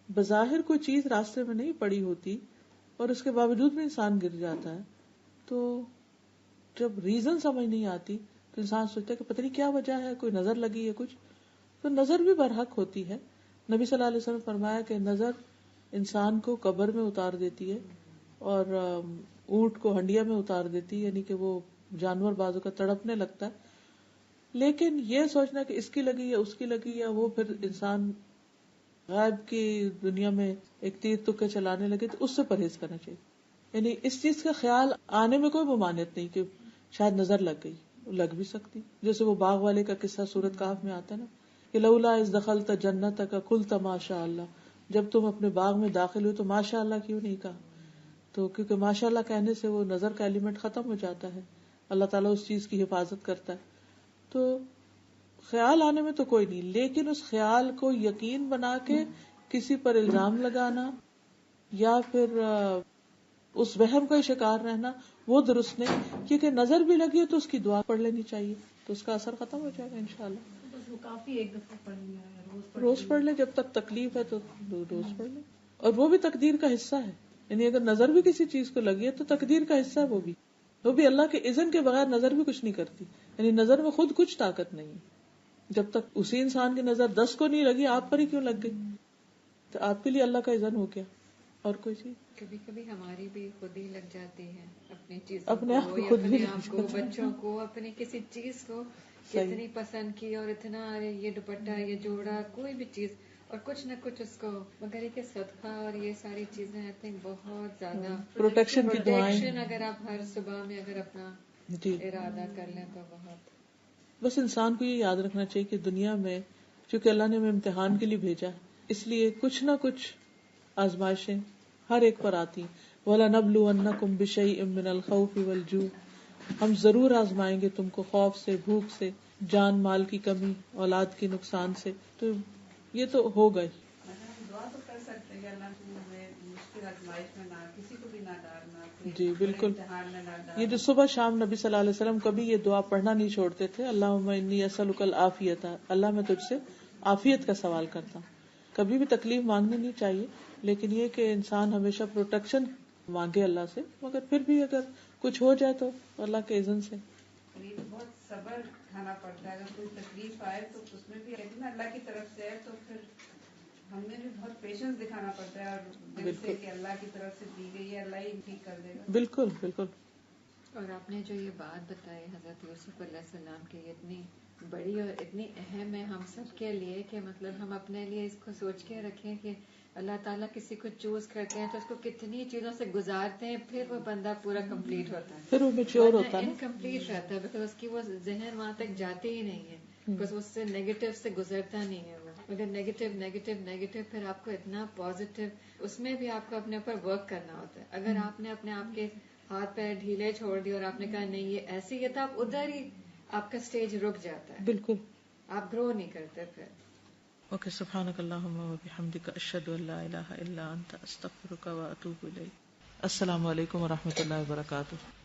[SPEAKER 1] بظاہر کوئی چیز راستے میں نہیں پڑی ہوتی اور اس کے باوجود بھی انسان گر جاتا ہے، تو جب ریزن سمجھ نہیں آتی تو انسان سوچتا ہے کہ پتہ نہیں کیا وجہ ہے، کوئی نظر لگی ہے کچھ. تو نظر بھی برحق ہوتی ہے. نبی صلی اللہ علیہ وسلم فرمایا کہ نظر انسان کو قبر میں اتار دیتی ہے اور اونٹ کو ہنڈیا میں اتار دیتی ہے، یعنی کہ وہ جانور بازو کا تڑپنے لگتا ہے. لیکن یہ سوچنا کہ اس کی لگی یا اس کی لگی یا وہ پھر انسان غائب کی دنیا میں ایک تیر تکے چلانے لگے، تو اس سے پرہیز کرنا چاہیے. یعنی اس چیز کا خیال آنے میں کوئی ممانعت نہیں کہ شاید نظر لگ گئی، لگ بھی سکتی. جیسے وہ باغ والے کا قصہ سورۃ کہف میں آتا ہے نا کہ لولا اذ دخلت جنتک قلت ما شاء اللہ، جب تم اپنے باغ میں داخل ہوئے تو ماشاء اللہ کیوں نہیں کہا؟ تو کیونکہ ماشاء اللہ کہنے سے وہ نظر کا ایلیمنٹ ختم ہو جاتا ہے، اللہ تعالیٰ اس چیز کی حفاظت کرتا ہے. تو خیال آنے میں تو کوئی نہیں، لیکن اس خیال کو یقین بنا کے کسی پر الزام لگانا یا پھر اس وہم کا شکار رہنا وہ درست نہیں. کیونکہ نظر بھی لگی تو اس کی دعا پڑھ لینی چاہیے تو اس کا اثر ختم ہو جائے گا انشاءاللہ.
[SPEAKER 2] بس وہ کافی ایک دفعہ پڑھ لیا ہے،
[SPEAKER 1] روز پڑھ لیں، جب تک تکلیف ہے تو روز پڑھ لیں. اور وہ بھی تقدیر کا حصہ ہے، یعنی اگر نظر بھی کسی چیز کو لگی ہے تو تقدیر کا حصہ ہے. وہ بھی اللہ کے اذن کے بغیر نظر بھی کچھ نہیں کرتی. یعنی نظر میں خود کچھ طاقت نہیں ہے. جب تک اسی انسان کی نظر 10 کو نہیں لگی، آپ پر ہی کیوں لگ گئی؟ تو آپ کے لیے اللہ کا اذن ہو گیا. اور کوئی چیز
[SPEAKER 3] کبھی کبھی ہماری بھی خود ہی لگ جاتی ہے اپنی چیز
[SPEAKER 1] اپنے آپ کو خود بھی
[SPEAKER 3] آپ کو، بچوں کو، اپنی کسی چیز کو کتنی پسند کی اور اتنا یہ دوپٹہ، یہ جوڑا، کوئی بھی چیز، اور کچھ نہ کچھ اس کو، مگر یہ صدقہ اور یہ ساری چیزیں آئی تھنک بہت زیادہ پروٹیکشن اگر آپ ہر صبح میں اگر اپنا ارادہ کر لیں تو بہت.
[SPEAKER 1] بس انسان کو یہ یاد رکھنا چاہیے کہ دنیا میں چونکہ اللہ نے ہمیں امتحان کے لیے بھیجا ہے، اس لیے کچھ نہ کچھ آزمائشیں ہر ایک پر آتی. وَلَنَبْلُوَنَّكُمْ بِشَيْءٍ مِّنَ الْخَوْفِ وَالْجُوعِ، ہم ضرور آزمائیں گے تم کو خوف سے، بھوک سے، جان مال کی کمی، اولاد کی نقصان سے. تو یہ تو ہوگا ہی.
[SPEAKER 4] دعا تو کر سکتے ہیں کہ اللہ ہمیں مشکل آزمائش میں نہ، کسی کو بھی نہ ڈالنا.
[SPEAKER 1] جی بالکل. یہ جو صبح شام نبی صلی اللہ علیہ وسلم کبھی یہ دعا پڑھنا نہیں چھوڑتے تھے، اللہم انی اسألک العافیۃ، اللہ میں تجھ سے عافیت کا سوال کرتا ہوں. کبھی بھی تکلیف مانگنی نہیں چاہیے، لیکن یہ کہ انسان ہمیشہ پروٹیکشن مانگے اللہ سے، مگر پھر بھی اگر کچھ ہو جائے تو اللہ کے اذن سے.
[SPEAKER 4] بہت صبر کھانا پڑتا ہے، اگر کوئی تکلیف آئے تو اس میں بھی اللہ کی طرف سے ہے تو پھر ہمیں بھی بہت پیشنس دکھانا پڑتا ہے، اور دل سے کہ اللہ کی طرف سے دی گئی ہے، اللہ ہی ٹھیک کر دے گا.
[SPEAKER 1] بالکل بالکل.
[SPEAKER 3] اور آپ نے جو یہ بات بتائی حضرت یوسف علیہ السلام کی، یہ اتنی بڑی اور اتنی اہم ہے ہم سب کے لیے کہ مطلب ہم اپنے لیے اس کو سوچ کے رکھیں کہ اللہ تعالیٰ کسی کو چوز کرتے ہیں تو اس کو کتنی چیزوں سے گزارتے ہیں، پھر وہ بندہ پورا کمپلیٹ ہوتا ہے،
[SPEAKER 1] پھر وہ میچور ہوتا ہے،
[SPEAKER 3] انکمپلیٹ رہتا ہے، بیکاز اس کی وہ ذہن وہاں تک جاتی ہی نہیں ہے، بس اس سے نیگیٹو سے گزرتا نہیں ہے وہ. اگر نیگیٹو پھر آپ کو اتنا پازیٹیو، اس میں بھی آپ کو اپنے اوپر ورک کرنا ہوتا ہے. اگر آپ نے اپنے آپ کے ہاتھ پیر ڈھیلے چھوڑ دی اور آپ نے کہا نہیں یہ ایسی ہے تو آپ ادھر ہی آپ کا سٹیج رک جاتا ہے،
[SPEAKER 1] بالکل
[SPEAKER 3] آپ گرو نہیں کرتے پھر.
[SPEAKER 1] اوکے. سبحانک اللہم و بحمدک، اشہد ان لا الہ الا انت، استغفرک و اتوب الیک. السلام علیکم و رحمۃ اللہ وبرکاتہ.